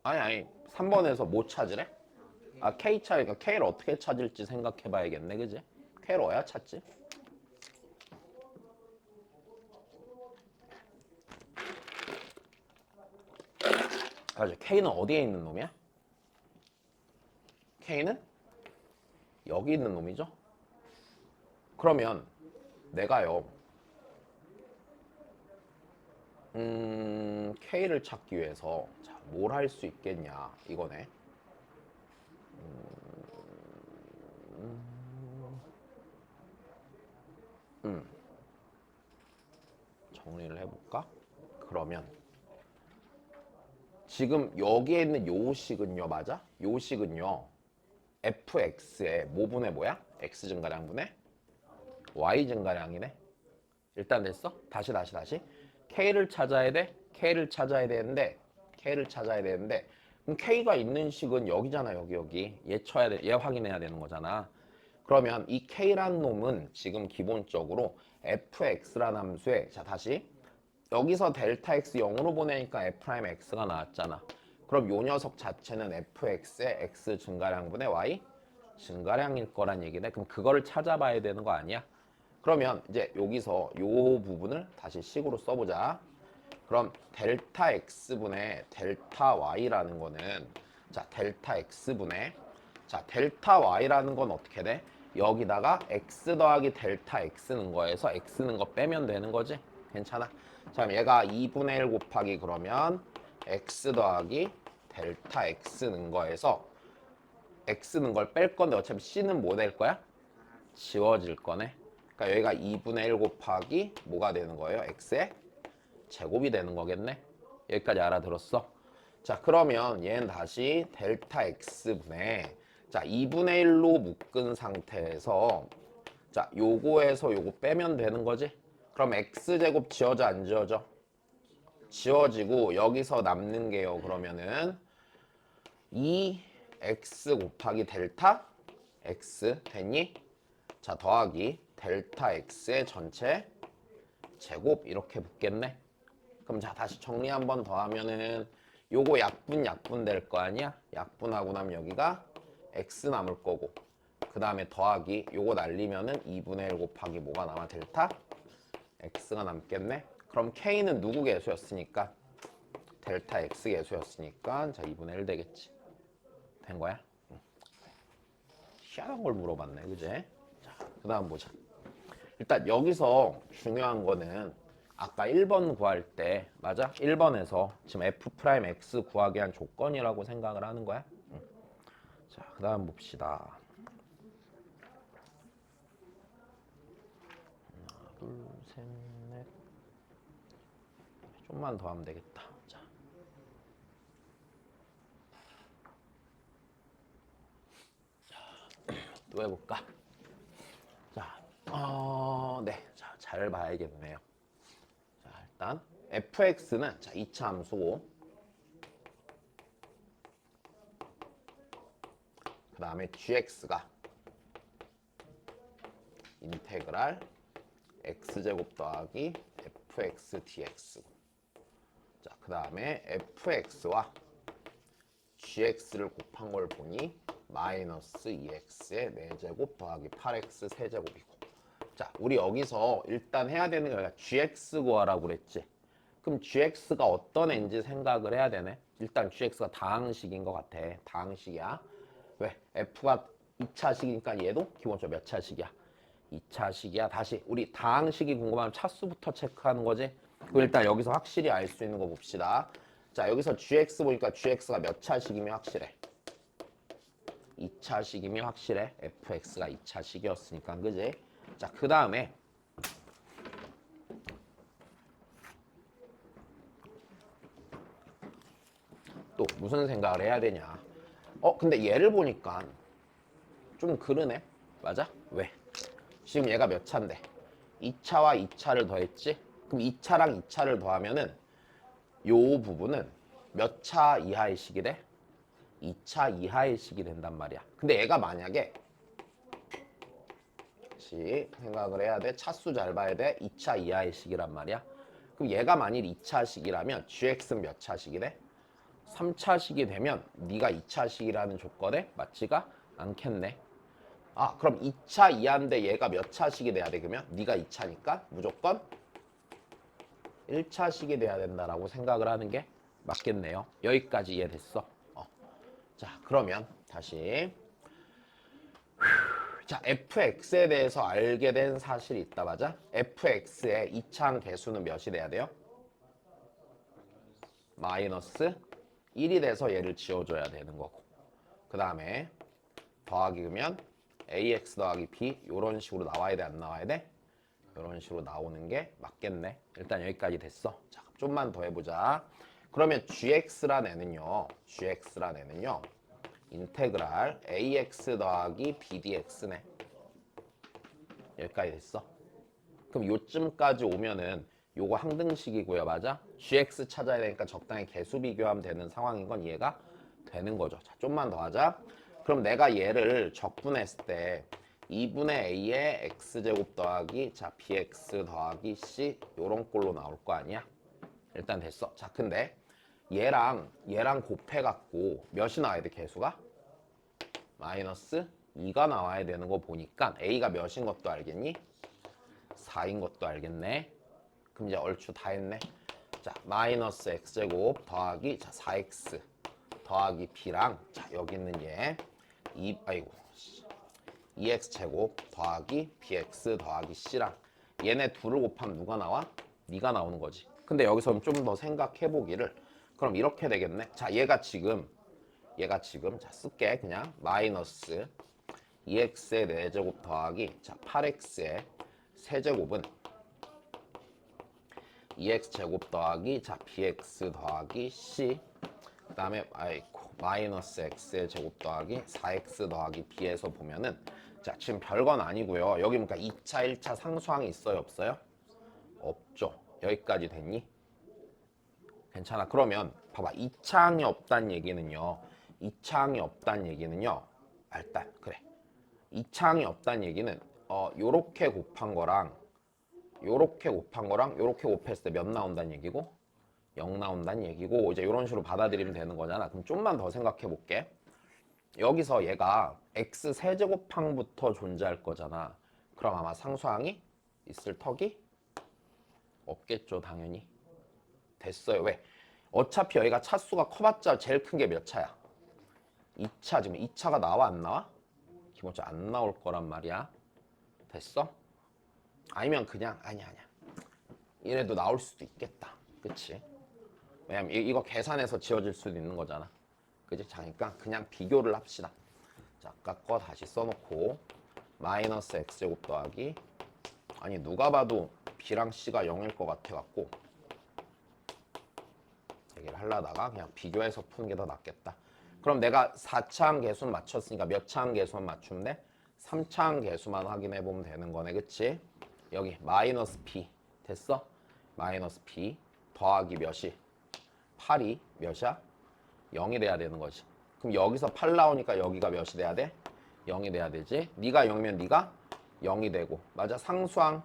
아니 3번에서 뭐 찾으래? 아, k 차니까 k를 어떻게 찾을지 생각해 봐야겠네, 그지? k를 어야 찾지? 맞아. k는 어디에 있는 놈이야? k는 여기 있는 놈이죠? 그러면 내가요 k를 찾기 위해서 뭘 할 수 있겠냐 이거네. 정리를 해볼까? 그러면 지금 여기에 있는 요 식은요, 맞아? 요 식은요 fx의 뭐분의 뭐야? x 증가량분의 y 증가량이네. 일단 됐어? 다시 k를 찾아야 돼. k를 찾아야 되는데 그럼 k가 있는 식은 여기잖아. 여기 얘 쳐야 돼. 얘 확인해야 되는 거잖아. 그러면 이 k라는 놈은 지금 기본적으로 fx라는 함수에, 자 다시 여기서 델타 x 0으로 보내니까 f 프라임 x가 나왔잖아. 그럼 요 녀석 자체는 fx의 x 증가량분의 y 증가량일 거란 얘기네. 그럼 그거를 찾아봐야 되는 거 아니야? 그러면 이제 여기서 요 부분을 다시 식으로 써보자. 그럼 델타 x분의 델타 y라는 거는, 자 델타 x분의, 자 델타 y라는 건 어떻게 돼? 여기다가 x 더하기 델타 x는 거에서 x는 거 빼면 되는 거지? 괜찮아? 자 그럼 얘가 2분의 1 곱하기 그러면 x 더하기 델타 x는 거에서 x는 걸 뺄 건데 어차피 c는 뭐 될 거야? 지워질 거네. 그러니까 여기가 2분의 1 곱하기 뭐가 되는 거예요? x의 제곱이 되는 거겠네. 여기까지 알아들었어? 자 그러면 얘는 다시 델타 x분의, 자 2분의 1로 묶은 상태에서 자 요거에서 요거 빼면 되는 거지. 그럼 x제곱 지워져 안 지워져? 지워지고 여기서 남는 게요. 그러면은 2x 곱하기 델타 x 됐니? 자, 더하기 델타 x의 전체 제곱 이렇게 붙겠네. 그럼 자, 다시 정리 한 번 더 하면은 요거 약분 될 거 아니야? 약분하고 나면 여기가 x 남을 거고, 그 다음에 더하기 요거 날리면은 2분의 1 곱하기 뭐가 남아? 델타 x가 남겠네. 그럼 k는 누구 계수였으니까? 델타 x 계수였으니까 자 2분의 1 되겠지. 된 거야? 응. 희한한 걸 물어봤네, 그제? 자, 그 다음 보자. 일단 여기서 중요한 거는 아까 1번 구할 때, 맞아? 1번에서 지금 f'x 구하기 위한 조건이라고 생각을 하는 거야. 응. 자, 그 다음 봅시다. 하나, 둘, 셋, 넷. 좀만 더 하면 되겠다. 자. 또 해볼까? 자, 네. 자, 잘 봐야겠네요. 자, 일단 fx는 자, 2차 함수고, 그 다음에 gx가 인테그랄 x제곱 더하기 fx dx고, 자, 그 다음에 fx와 gx를 곱한 걸 보니 마이너스 2x의 4제곱 더하기 8x 세제곱이고, 자, 우리 여기서 일단 해야 되는 게 gx 구하라고 그랬지. 그럼 gx가 어떤 애인지 생각을 해야 되네. 일단 gx가 다항식인 것 같아. 다항식이야. 왜? f가 2차식이니까 얘도 기본적으로 몇 차식이야? 2차식이야. 다시 우리 다항식이 궁금하면 차수부터 체크하는 거지. 그럼 일단 여기서 확실히 알 수 있는 거 봅시다. 자, 여기서 gx 보니까 gx가 몇 차식이면 확실해? 2차식이면 확실해. fx가 2차식이었으니까, 그지? 자, 그 다음에 또 무슨 생각을 해야 되냐? 근데 얘를 보니까 좀 그러네. 맞아? 왜? 지금 얘가 몇 차인데? 2차와 2차를 더했지? 그럼 2차랑 2차를 더하면은 요 부분은 몇 차 이하의 식이 돼? 2차 이하의 식이 된단 말이야. 근데 얘가 만약에 다시 생각을 해야 돼. 차수 잘 봐야 돼. 2차 이하의 식이란 말이야. 그럼 얘가 만일 2차식이라면 gx는 몇 차식이래? 3차식이 되면 네가 2차식이라는 조건에 맞지가 않겠네. 아, 그럼 2차 이하인데 얘가 몇 차식이 돼야 돼? 그러면 네가 2차니까 무조건 1차식이 돼야 된다라고 생각을 하는 게 맞겠네요. 여기까지 이해됐어? 자, 그러면 다시 자, fx에 대해서 알게 된 사실이 있다, 맞아? fx의 2차항 개수는 몇이 돼야 돼요? 마이너스 1이 돼서 얘를 지워줘야 되는 거고, 그 다음에 더하기 그러면 ax 더하기 b 이런 식으로 나와야 돼, 안 나와야 돼? 이런 식으로 나오는 게 맞겠네. 일단 여기까지 됐어. 자, 좀만 더 해보자. 그러면 gx란 애는요 인테그랄 ax 더하기 b dx네. 여기까지 됐어. 그럼 요쯤까지 오면은 요거 항등식이고요, 맞아? gx 찾아야 되니까 적당히 개수 비교하면 되는 상황인 건 이해가 되는 거죠. 자, 좀만 더 하자. 그럼 내가 얘를 적분했을 때 2분의 a의 x제곱 더하기 자 bx 더하기 c 요런 꼴로 나올 거 아니야? 일단 됐어. 자, 근데 얘랑 곱해갖고 몇이 나와야 돼, 개수가? 마이너스 2가 나와야 되는 거 보니까 a가 몇인 것도 알겠니? 4인 것도 알겠네. 그럼 이제 얼추 다 했네. 자, 마이너스 x제곱 더하기 자 4x 더하기 b랑 자 여기 있는 얘 2x제곱 더하기 bx 더하기 c랑 얘네 둘을 곱하면 누가 나와? 네가 나오는 거지. 근데 여기서 좀 더 생각해 보기를, 그럼 이렇게 되겠네. 자, 얘가 지금 자 쓸게. 그냥 마이너스 2x의 4제곱 더하기 자 8x의 세제곱은 2x제곱 더하기 자 bx 더하기 c 그 다음에 마이너스 x의 제곱 더하기 4x 더하기 b에서 보면은 자 지금 별건 아니고요. 여기 보니까 2차 1차 상수항이 있어요, 없어요? 없죠. 여기까지 됐니? 괜찮아. 그러면 봐봐. 이차항이 없다는 얘기는요. 이차항이 없다는 얘기는요. 일단 그래. 이차항이 없다는 얘기는 요렇게 곱한 거랑 요렇게 곱한 거랑 요렇게 곱했을 때 몇 나온다는 얘기고 0 나온다는 얘기고 이제 이런 식으로 받아들이면 되는 거잖아. 그럼 좀만 더 생각해 볼게. 여기서 얘가 x 세제곱항부터 존재할 거잖아. 그럼 아마 상수항이 있을 턱이 없겠죠, 당연히. 됐어요. 왜? 어차피 여기가 차수가 커봤자 제일 큰 게 몇 차야? 2차. 지금 2차가 나와 안 나와? 기본적으로 안 나올 거란 말이야. 됐어? 아니면 그냥 아니야. 얘네도 나올 수도 있겠다. 그치? 왜냐면 이거 계산해서 지워질 수도 있는 거잖아. 그치? 자니까 그냥 비교를 합시다. 자, 아까 거 다시 써놓고 마이너스 x제곱 더하기 아니 누가 봐도 b랑 c가 0일 것 같아갖고 얘기를 하려다가 그냥 비교해서 푸는 게 더 낫겠다. 그럼 내가 4차항 계수는 맞췄으니까 몇 차항 계수만 맞추면 돼? 3차항 계수만 확인해 보면 되는 거네. 그치? 여기 마이너스 p 됐어? 마이너스 p 더하기 몇이? 8이 몇이야? 0이 돼야 되는 거지. 그럼 여기서 8 나오니까 여기가 몇이 돼야 돼? 0이 돼야 되지. 네가 0이면 네가 0이 되고 맞아. 상수항.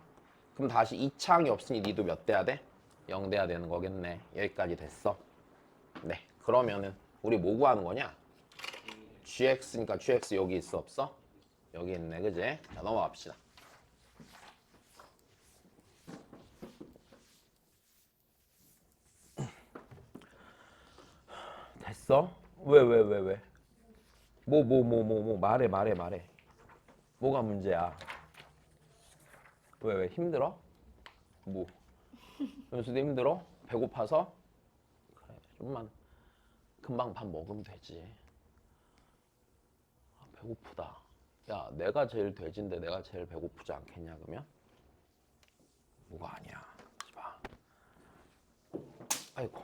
그럼 다시 2차항이 없으니 니도 몇 돼야 돼? 0 돼야 되는 거겠네. 여기까지 됐어. 네. 그러면은 우리 뭐 구하는 거냐? gx니까 gx 여기 있어 없어? 여기 있네. 그지? 자, 넘어갑시다. 됐어? 왜? 뭐 말해. 뭐가 문제야? 왜 힘들어? 뭐? 연수도 힘들어? 배고파서? 그래, 좀만 금방 밥 먹으면 되지. 배고프다. 야, 내가 제일 돼지인데 내가 제일 배고프지 않겠냐 그러면? 뭐가 아니야. 하지 마. 아이고.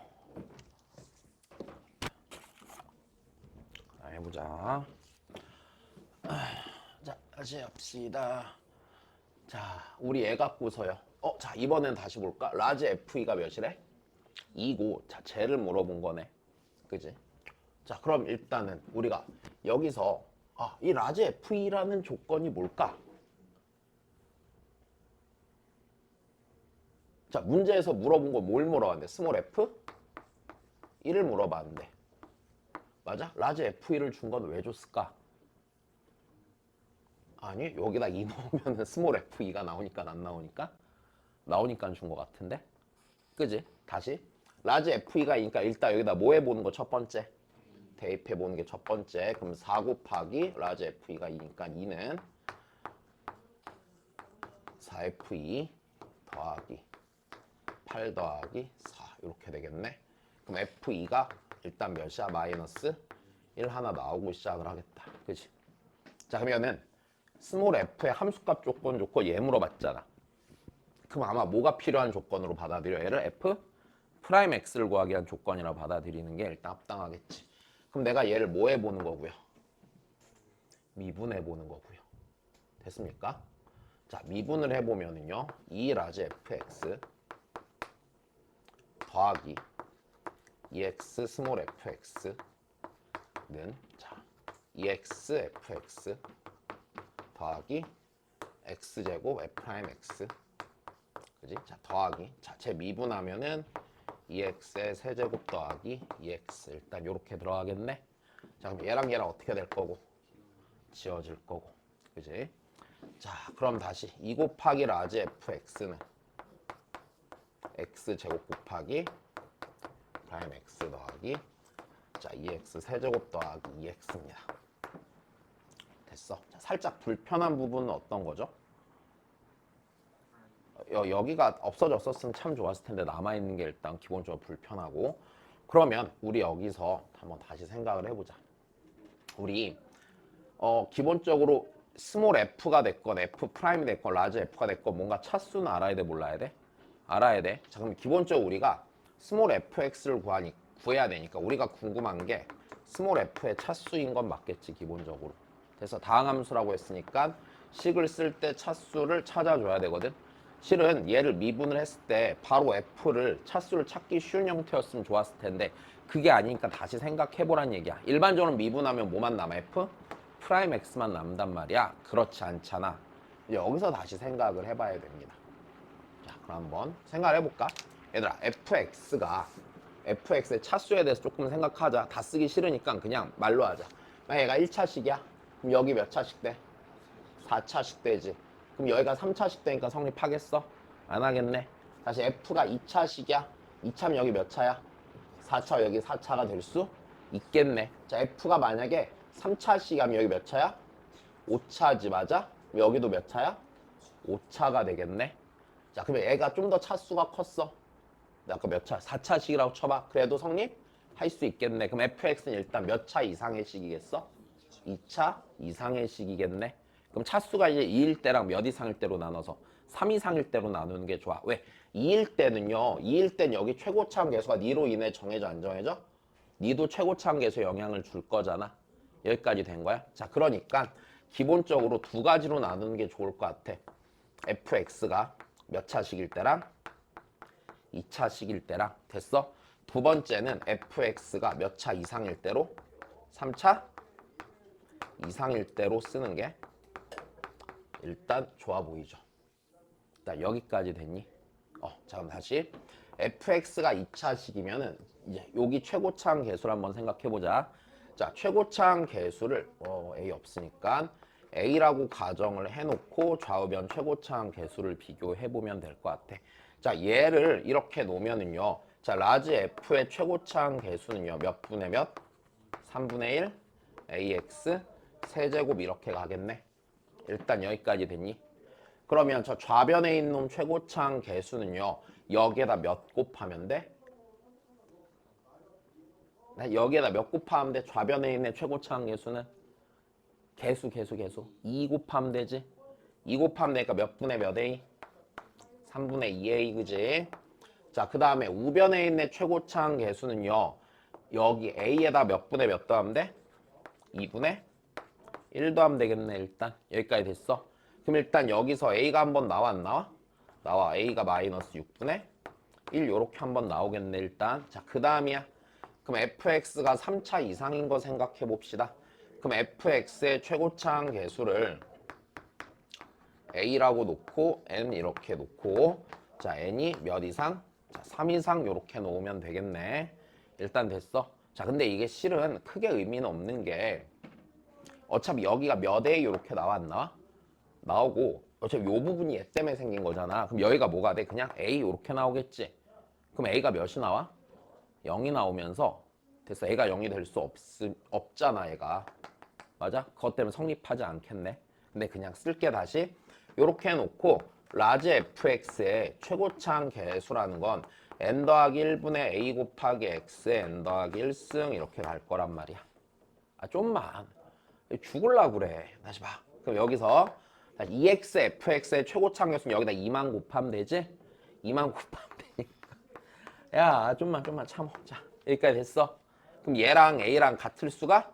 자, 해보자. 자, 다시 합시다. 자, 우리 애 갖고서요. 자, 이번엔 다시 볼까? 라지 FE가 몇이래? 2고. 자, 쟤를 물어본 거네. 그지? 자, 그럼 일단은 우리가 여기서 이 라지 FE라는 조건이 뭘까? 자, 문제에서 물어본 거 뭘 물어봤는데? 스몰 f? 1을 물어봤는데. 맞아? 라지 FE를 준 건 왜 줬을까? 아니, 여기다 2 넣으면 스몰 FE가 나오니까 안 나오니까? 나오니까 준 것 같은데? 그지? 다시. 라지 FE가 있으니까 일단 여기다 뭐 해보는 거 첫 번째? 대입해보는 게 첫 번째. 그럼 4 곱하기 라지 FE가 2니까 2는 4FE 더하기 8 더하기 4 이렇게 되겠네. 그럼 FE가 일단 몇이야? 마이너스 1 하나 나오고 시작을 하겠다. 그치? 자, 그러면은 스몰 f의 함수값 조건 좋고 얘 물어봤잖아. 그럼 아마 뭐가 필요한 조건으로 받아들여? 얘를 f 프라임 x를 구하기 위한 조건이라고 받아들이는 게 일단 합당하겠지. 그럼 내가 얘를 뭐 해보는 거고요? 미분해 보는 거고요. 됐습니까? 자, 미분을 해보면은요 2 라지 fx 더하기 2x 스몰 fx는 자 2x fx 더하기 x제곱 f'x 그지? 자, 더하기 자, 제 미분하면은 2x의 세제곱 더하기 2x 일단 요렇게 들어가겠네. 자, 그럼 얘랑 어떻게 될 거고? 지워질 거고. 그지? 자, 그럼 다시 2 곱하기 라지 fx는 x제곱 곱하기 프라임 x 더하기 자 2x 세제곱 더하기 2x입니다. 됐어. 자, 살짝 불편한 부분은 어떤 거죠? 여기가 없어졌었으면 참 좋았을 텐데 남아있는 게 일단 기본적으로 불편하고. 그러면 우리 여기서 한번 다시 생각을 해보자. 우리 기본적으로 스몰 f가 됐건 f 프라임이 됐건 라지 f가 됐건 뭔가 차수는 알아야 돼 몰라야 돼? 알아야 돼. 자, 그럼 기본적으로 우리가 스몰 fx를 구해야 되니까 우리가 궁금한 게 스몰 f의 차수인 건 맞겠지 기본적으로. 그래서 다항함수라고 했으니까 식을 쓸 때 차수를 찾아줘야 되거든. 실은 얘를 미분을 했을 때 바로 f를 차수를 찾기 쉬운 형태였으면 좋았을 텐데 그게 아니니까 다시 생각해보란 얘기야. 일반적으로 미분하면 뭐만 남아? f? 프라임 x만 남단 말이야. 그렇지 않잖아. 여기서 다시 생각을 해봐야 됩니다. 자, 그럼 한번 생각을 해볼까? 얘들아, fx의 차수에 대해서 조금 생각하자. 다 쓰기 싫으니까 그냥 말로 하자. 얘가 1차식이야. 그럼 여기 몇 차식 돼? 4차식 되지. 그럼 여기가 3차식 되니까 성립하겠어? 안 하겠네. 다시 f가 2차식이야. 2차면 여기 몇 차야? 4차, 여기 4차가 될 수 있겠네. 자, f가 만약에 3차식이면 여기 몇 차야? 5차지, 맞아? 여기도 몇 차야? 5차가 되겠네. 자, 그러면 얘가 좀 더 차수가 컸어. 아까 몇 차? 4차식이라고 쳐봐. 그래도 성립할 수 있겠네. 그럼 fx는 일단 몇 차 이상의 식이겠어? 2차 이상의 식이겠네. 그럼 차수가 이제 2일 때랑 몇 이상일 때로 나눠서 3 이상일 때로 나누는 게 좋아. 왜? 2일 때는요. 2일 땐 여기 최고차항 계수가 니로 인해 정해져 안 정해져? 니도 최고차항 계수에 영향을 줄 거잖아. 여기까지 된 거야. 자, 그러니까 기본적으로 두 가지로 나누는 게 좋을 것 같아. fx가 몇 차식일 때랑 2차식일 때랑 됐어? 두 번째는 fx가 몇 차 이상일 때로 3차 이상일 때로 쓰는 게 일단 좋아 보이죠. 일단 여기까지 됐니? 자, 그럼 다시 fx가 2차식이면은 이제 여기 최고차항 계수를 한번 생각해 보자. 자, 최고차항 계수를 a 없으니까 a라고 가정을 해놓고 좌우변 최고차항 계수를 비교해 보면 될 것 같아. 자, 얘를 이렇게 놓으면은요. 자, 라지 f의 최고차항 계수는요. 몇 분의 몇? 3분의 1 ax 세제곱 이렇게 가겠네. 일단 여기까지 됐니? 그러면 저 좌변에 있는 최고차항 계수는요. 여기에다 몇 곱하면 돼? 여기에다 몇 곱하면 돼? 좌변에 있는 최고차항 계수는? 계수 2 곱하면 되지? 2 곱하면 되니까 몇 분의 몇 a? 3분의 2a, 그지? 자, 그 다음에 우변에 있는 최고차항 계수는요. 여기 a에다 몇 분의 몇 더하면 돼? 2분의 1 더하면 되겠네. 일단 여기까지 됐어. 그럼 일단 여기서 a가 한번 나와 안 나와? 나와. a가 마이너스 6분의 1 요렇게 한번 나오겠네. 일단 자, 그 다음이야. 그럼 fx가 3차 이상인 거 생각해 봅시다. 그럼 fx의 최고차항 계수를 a라고 놓고 n 이렇게 놓고 자, n이 몇 이상? 자, 3 이상 요렇게 놓으면 되겠네. 일단 됐어. 자, 근데 이게 실은 크게 의미는 없는 게 어차피 여기가 몇 a 요렇게 나와 안 나와? 나오고 어차피 요 부분이 얘 때문에 생긴 거잖아. 그럼 여기가 뭐가 돼? 그냥 a 요렇게 나오겠지. 그럼 a가 몇이 나와? 0이 나오면서 됐어. a가 0이 될 수 없잖아 얘가. 맞아? 그것 때문에 성립하지 않겠네. 근데 그냥 쓸게 다시. 요렇게 해놓고 라지 fx의 최고차항 계수라는 건 n 더하기 1분의 a 곱하기 x의 n 더하기 1승 이렇게 갈 거란 말이야. 아, 좀만. 죽을라 그래. 다시 봐. 그럼 여기서 2x fx의 최고차항 계수는 여기다 2만 곱하면 되지? 2만 곱하면 되니까. 야, 좀만 참어. 자, 여기까지 됐어. 그럼 얘랑 a랑 같을 수가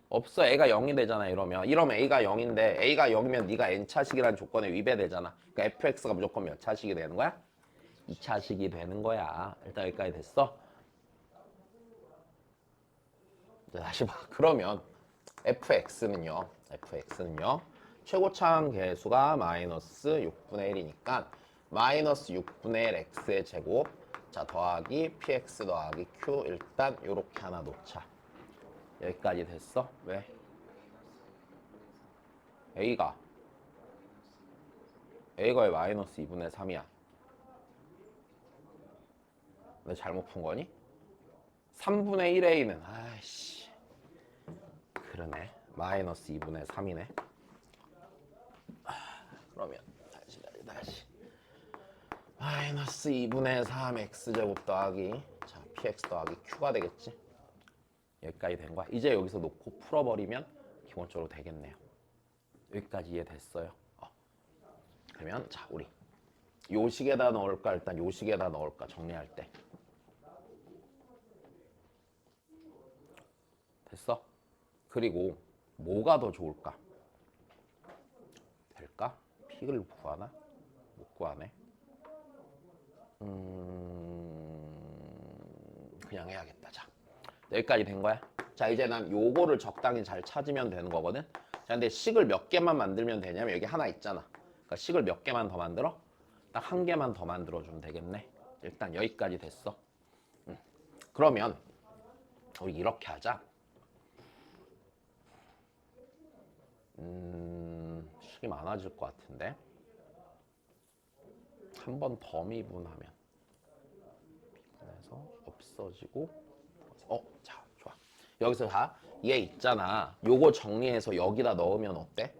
없어. a가 0이 되잖아. 이러면 a가 0인데 a가 0이면 네가 n차식이라는 조건에 위배되잖아. 그러니까 fx가 무조건 몇 차식이 되는 거야? 2차식이 되는 거야. 일단 여기까지 됐어. 자, 다시 봐. 그러면 fx는요 최고차항 계수가 마이너스 6분의 1이니까 마이너스 6분의 1 x의 제곱 자 더하기 px 더하기 q 일단 요렇게 하나 놓자. 여기까지 됐어? 왜? a가 왜 마이너스 2분의 3이야? 왜 잘못 푼 거니? 3분의 1a는 아이씨 그러네. 마이너스 2분의 3이네. 그러면 다시 마이너스 2분의 3 x제곱 더하기 자 px 더하기 q가 되겠지. 여기까지 된 거야. 이제 여기서 놓고 풀어버리면 기본적으로 되겠네요. 여기까지 이해됐어요? 그러면 자 우리 요식에다 넣을까 일단 요식에다 넣을까 정리할 때 됐어? 그리고 뭐가 더 좋을까? 될까? 픽을 구하나? 못 구하네. 그냥 해야겠다. 자, 여기까지 된 거야. 자, 이제 난 요거를 적당히 잘 찾으면 되는 거거든. 자, 근데 식을 몇 개만 만들면 되냐면 여기 하나 있잖아. 그러니까 식을 몇 개만 더 만들어? 딱 한 개만 더 만들어주면 되겠네. 일단 여기까지 됐어. 그러면 우리 이렇게 하자. 식이 많아질 것 같은데 한 번 더 미분하면 미분해서 없어지고 자, 좋아. 여기서 자, 얘 있잖아. 요거 정리해서 여기다 넣으면 어때?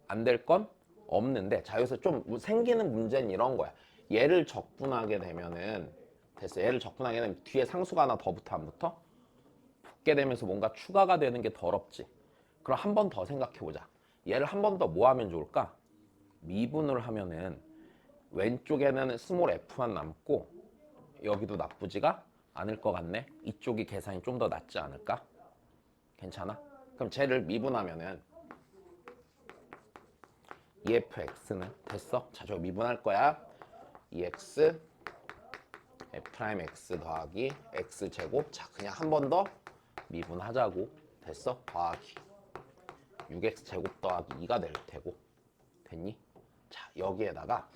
안 될 건 없는데, 자, 여기서 좀 생기는 문제는 이런 거야. 얘를 적분하게 되면은 됐어. 얘를 적분하게 되면 뒤에 상수가 하나 더 붙어 안 붙어? 붙게 되면서 뭔가 추가가 되는 게 더럽지. 그럼 한 번 더 생각해 보자. 얘를 한 번 더 뭐 하면 좋을까? 미분을 하면은 왼쪽에는 스몰 f만 남고 여기도 나쁘지가 않을 것 같네. 이쪽이 계산이 좀 더 낫지 않을까? 괜찮아? 그럼 쟤를 미분하면은 EFX는 됐어? 자, 저 미분할 거야. EX F'X 더하기 X제곱. 자, 그냥 한 번 더 미분하자고. 됐어? 더하기 6X제곱 더하기 2가 될 테고. 됐니? 자, 여기에다가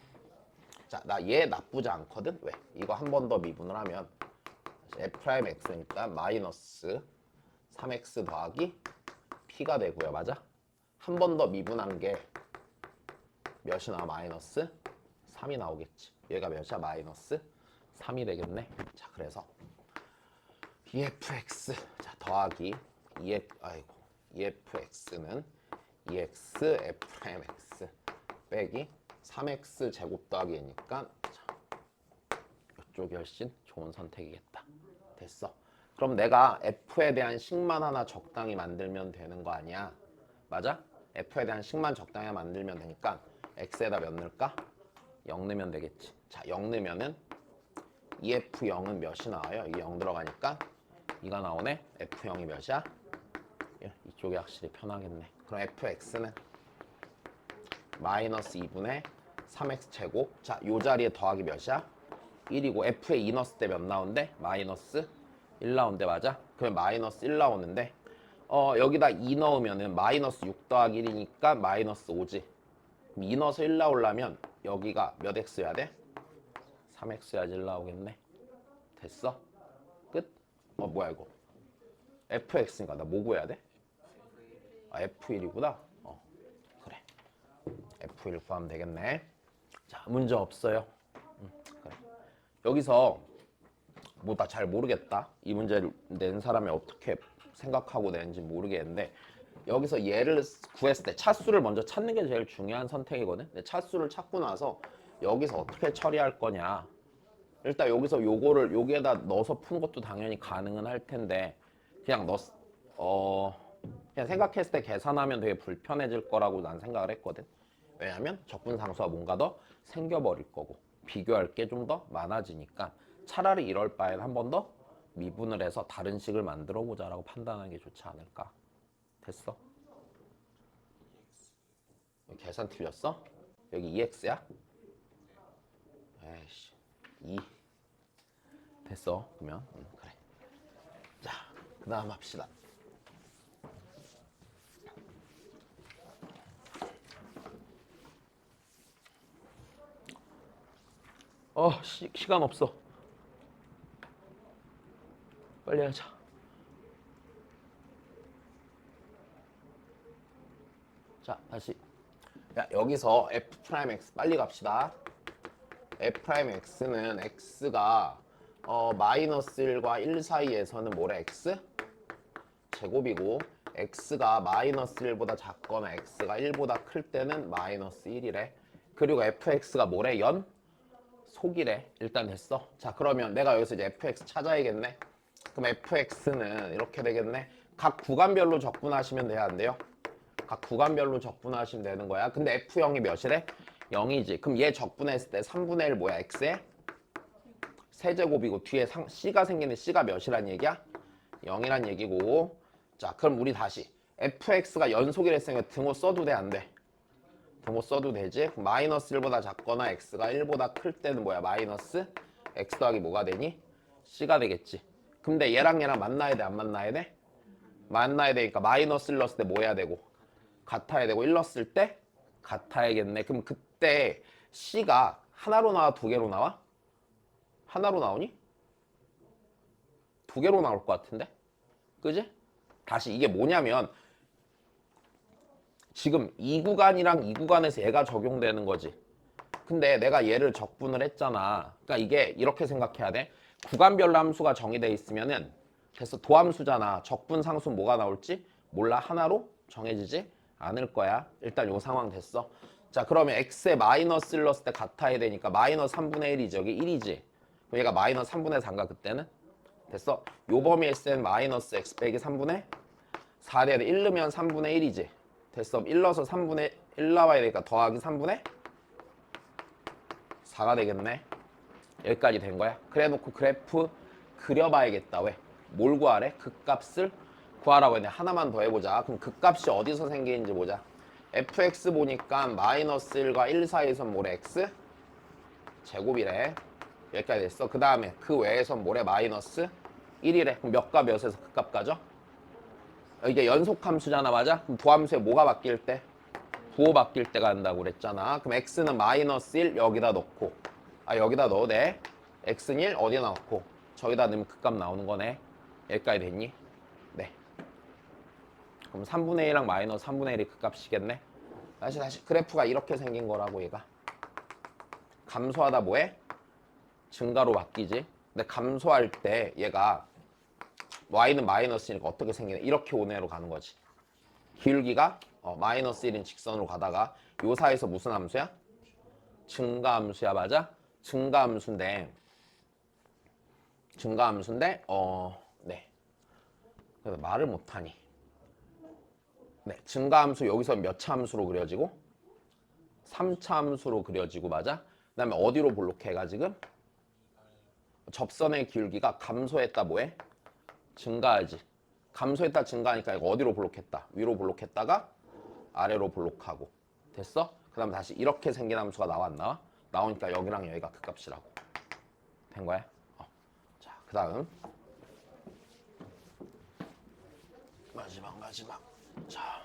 자, 나 얘 나쁘지 않거든? 왜? 이거 한 번 더 미분을 하면 F'X니까 마이너스 3X 더하기 P가 되고요. 맞아? 한 번 더 미분한 게 몇이 나와? 마이너스 3이 나오겠지. 얘가 몇이야? 마이너스 3이 되겠네. 자, 그래서 EFX 자 더하기 EFX는 EX F'X 빼기 3X 제곱 더하기 얘니까 이쪽이 훨씬 좋은 선택이겠다. 됐어. 그럼 내가 F에 대한 식만 하나 적당히 만들면 되는 거 아니야? 맞아? F에 대한 식만 적당히 만들면 되니까 X에다 몇 넣을까? 0 넣으면 되겠지. 자, 0 넣으면은 EF0은 몇이 나와요? 이게 0 들어가니까 2가 나오네. F0이 몇이야? 이쪽이 확실히 편하겠네. 그럼 Fx는 마이너스 2분의 3x 제곱. 자, 요 자리에 더하기 몇이야? 1이고 F에 2 넣었을 때 몇 나온대? 마이너스 1 나온대. 맞아? 그럼 마이너스 1 나오는데 여기다 2 넣으면은 마이너스 6 더하기 1이니까 마이너스 5지. 2 넣어서 1 나오려면 여기가 몇 x여야 돼? 3x여야지 1 나오겠네. 됐어? 끝? 뭐야 이거? fx니까 나 뭐 구해야 돼? 아, f1이구나. 그래. f1 구하면 되겠네. 자, 문제 없어요. 그래. 여기서 뭐 나 잘 모르겠다. 이 문제를 낸 사람이 어떻게 생각하고 낸지 모르겠는데 여기서 얘를 구했을 때 차수를 먼저 찾는 게 제일 중요한 선택이거든. 근데 차수를 찾고 나서 여기서 어떻게 처리할 거냐. 일단 여기서 요거를 여기에다 넣어서 푸는 것도 당연히 가능은 할 텐데 그냥 그냥 생각했을 때 계산하면 되게 불편해질 거라고 난 생각을 했거든. 왜냐면 적분상수가 뭔가 더 생겨버릴 거고 비교할 게 좀 더 많아지니까 차라리 이럴 바엔 한 번 더 미분을 해서 다른 식을 만들어 보자라고 판단하는 게 좋지 않을까. 됐어? 여기 계산 틀렸어? 여기 2x야? 에이씨 2 됐어. 그러면 그래. 자, 그 다음 합시다. 시간 없어. 빨리 하자. 자, 다시. 야, 여기서 F'X 빨리 갑시다. F'X는 X가 마이너스 1과 1 사이에서는 뭐래? X? 제곱이고 X가 마이너스 1보다 작거나 X가 1보다 클 때는 마이너스 1이래. 그리고 Fx가 뭐래? 연? 속이래. 일단 됐어. 자, 그러면 내가 여기서 이제 Fx 찾아야겠네. 그럼 Fx는 이렇게 되겠네. 각 구간별로 적분하시면 돼야 안 돼요? 각 구간별로 적분하시면 되는 거야. 근데 F0이 몇이래? 0이지. 그럼 얘 적분했을 때 3분의 1 뭐야? X에? 세제곱이고 뒤에 C가 생기는 C가 몇이란 얘기야? 0이란 얘기고. 자, 그럼 우리 다시 Fx가 연속이랬으니까 등호 써도 돼? 안 돼? 뭐 써도 되지? 마이너스 1보다 작거나 x가 1보다 클 때는 뭐야? 마이너스 x 더하기 뭐가 되니? c가 되겠지. 근데 얘랑 만나야 돼? 안 만나야 돼? 만나야 되니까 마이너스 1 넣었을 때 뭐 해야 되고? 같아야 되고 1 넣었을 때 같아야겠네. 그럼 그때 c가 하나로 나와 두 개로 나와? 하나로 나오니? 두 개로 나올 것 같은데? 그지? 다시 이게 뭐냐면 지금 이 구간이랑 이 구간에서 얘가 적용되는 거지. 근데 내가 얘를 적분을 했잖아. 그러니까 이게 이렇게 생각해야 돼. 구간별로 함수가 정의돼 있으면은 됐어. 도함수잖아. 적분 상수 뭐가 나올지 몰라. 하나로 정해지지 않을 거야. 일단 요 상황 됐어. 자, 그러면 x에 마이너스 1 넣었을 때 같아야 되니까 마이너스 3분의 1이지. 여기 1이지. 그럼 얘가 마이너스 3분의 4인가 그때는? 됐어. 요 범위에 있을 마이너스 x 빼기 3분의 4 돼야 돼. 1 넣으면 3분의 1이지. 됐어. 1 넣어서 3분의 1 나와야 되니까 더하기 3분의 4가 되겠네. 여기까지 된 거야. 그래 놓고 그래프 그려봐야겠다. 왜? 뭘 구하래? 극값을 구하라고 했네. 하나만 더 해보자. 그럼 극값이 어디서 생기는지 보자. fx 보니까 마이너스 1과 1 사이에선 뭐래? x 제곱이래. 여기까지 됐어. 그 다음에 그 외에선 뭐래? 마이너스 1이래. 그럼 몇과 몇에서 극값 가죠? 이게 연속함수잖아. 맞아? 그럼 도함수에 뭐가 바뀔 때? 부호 바뀔 때 간다고 그랬잖아. 그럼 x는 마이너스 1 여기다 넣고 여기다 넣어도 돼. x는 1 어디다 넣고 저기다 넣으면 극값 나오는 거네. 여기까지 됐니? 네. 그럼 3분의 1이랑 마이너스 3분의 1이 극값이겠네. 다시 그래프가 이렇게 생긴 거라고 얘가. 감소하다 뭐해? 증가로 바뀌지. 근데 감소할 때 얘가 y는 마이너스니까 어떻게 생기냐? 이렇게 오는 애로 가는 거지. 기울기가 마이너스 1인 직선으로 가다가 요 사이에서 무슨 함수야? 증가함수야. 맞아? 증가함수인데 네. 그래서 말을 못하니. 네, 증가함수 여기서 몇 차 함수로 그려지고? 3차 함수로 그려지고. 맞아? 그 다음에 어디로 볼록해가 지금? 접선의 기울기가 감소했다 뭐해? 증가하지. 감소했다 증가하니까 이거 어디로 볼록했다? 위로 볼록했다가 아래로 볼록하고. 됐어? 그 다음 다시 이렇게 생긴 함수가 나와 안 나와? 나오니까 여기랑 여기가 극값이라고. 된 거야? 자, 그 다음 마지막. 자,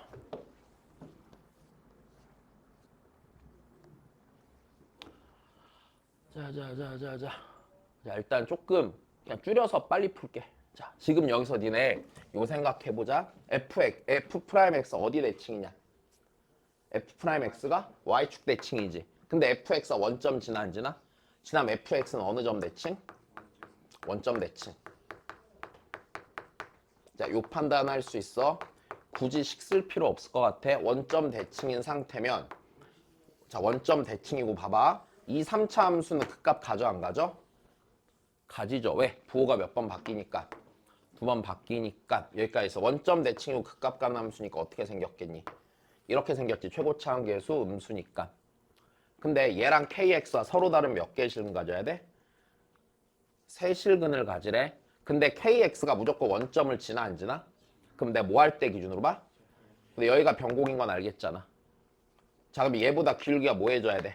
자, 일단 조금 그냥 줄여서 빨리 풀게. 자, 지금 여기서 니네 요 생각해보자. F'X 어디 대칭이냐? F'X가 Y축 대칭이지. 근데 FX가 원점 지나 안 지나? 지나면 FX는 어느 점 대칭? 원점 대칭. 자, 요 판단할 수 있어. 굳이 식 쓸 필요 없을 것 같아. 원점 대칭인 상태면 자, 원점 대칭이고 봐봐. 이 3차 함수는 극값 가져 안 가져? 가지죠. 왜? 부호가 몇 번 바뀌니까. 2번 바뀌니까 여기까지 있어. 원점 대칭이고 극값 가는 함수니까 어떻게 생겼겠니? 이렇게 생겼지. 최고차 한계수 음수니까. 근데 얘랑 kx와 서로 다른 몇 개의 실근 가져야 돼? 세 실근을 가지래. 근데 kx가 무조건 원점을 지나 안 지나? 그럼 내가 뭐 할 때 기준으로 봐? 근데 여기가 변곡인 건 알겠잖아. 자, 그럼 얘보다 기울기가 뭐 해줘야 돼?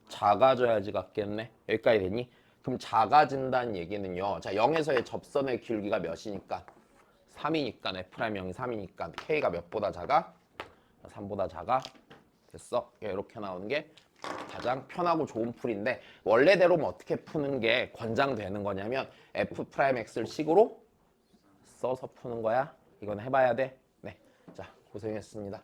작아져야지 같겠네. 여기까지 됐니? 그럼 작아진다는 얘기는요. 자, 0에서의 접선의 기울기가 몇이니까? 3이니까 F'0이 3이니까 K가 몇보다 작아? 3보다 작아? 됐어? 이렇게 나오는 게 가장 편하고 좋은 풀인데 원래대로면 어떻게 푸는 게 권장되는 거냐면 F'X를 식으로 써서 푸는 거야. 이건 해봐야 돼. 네, 자, 고생했습니다.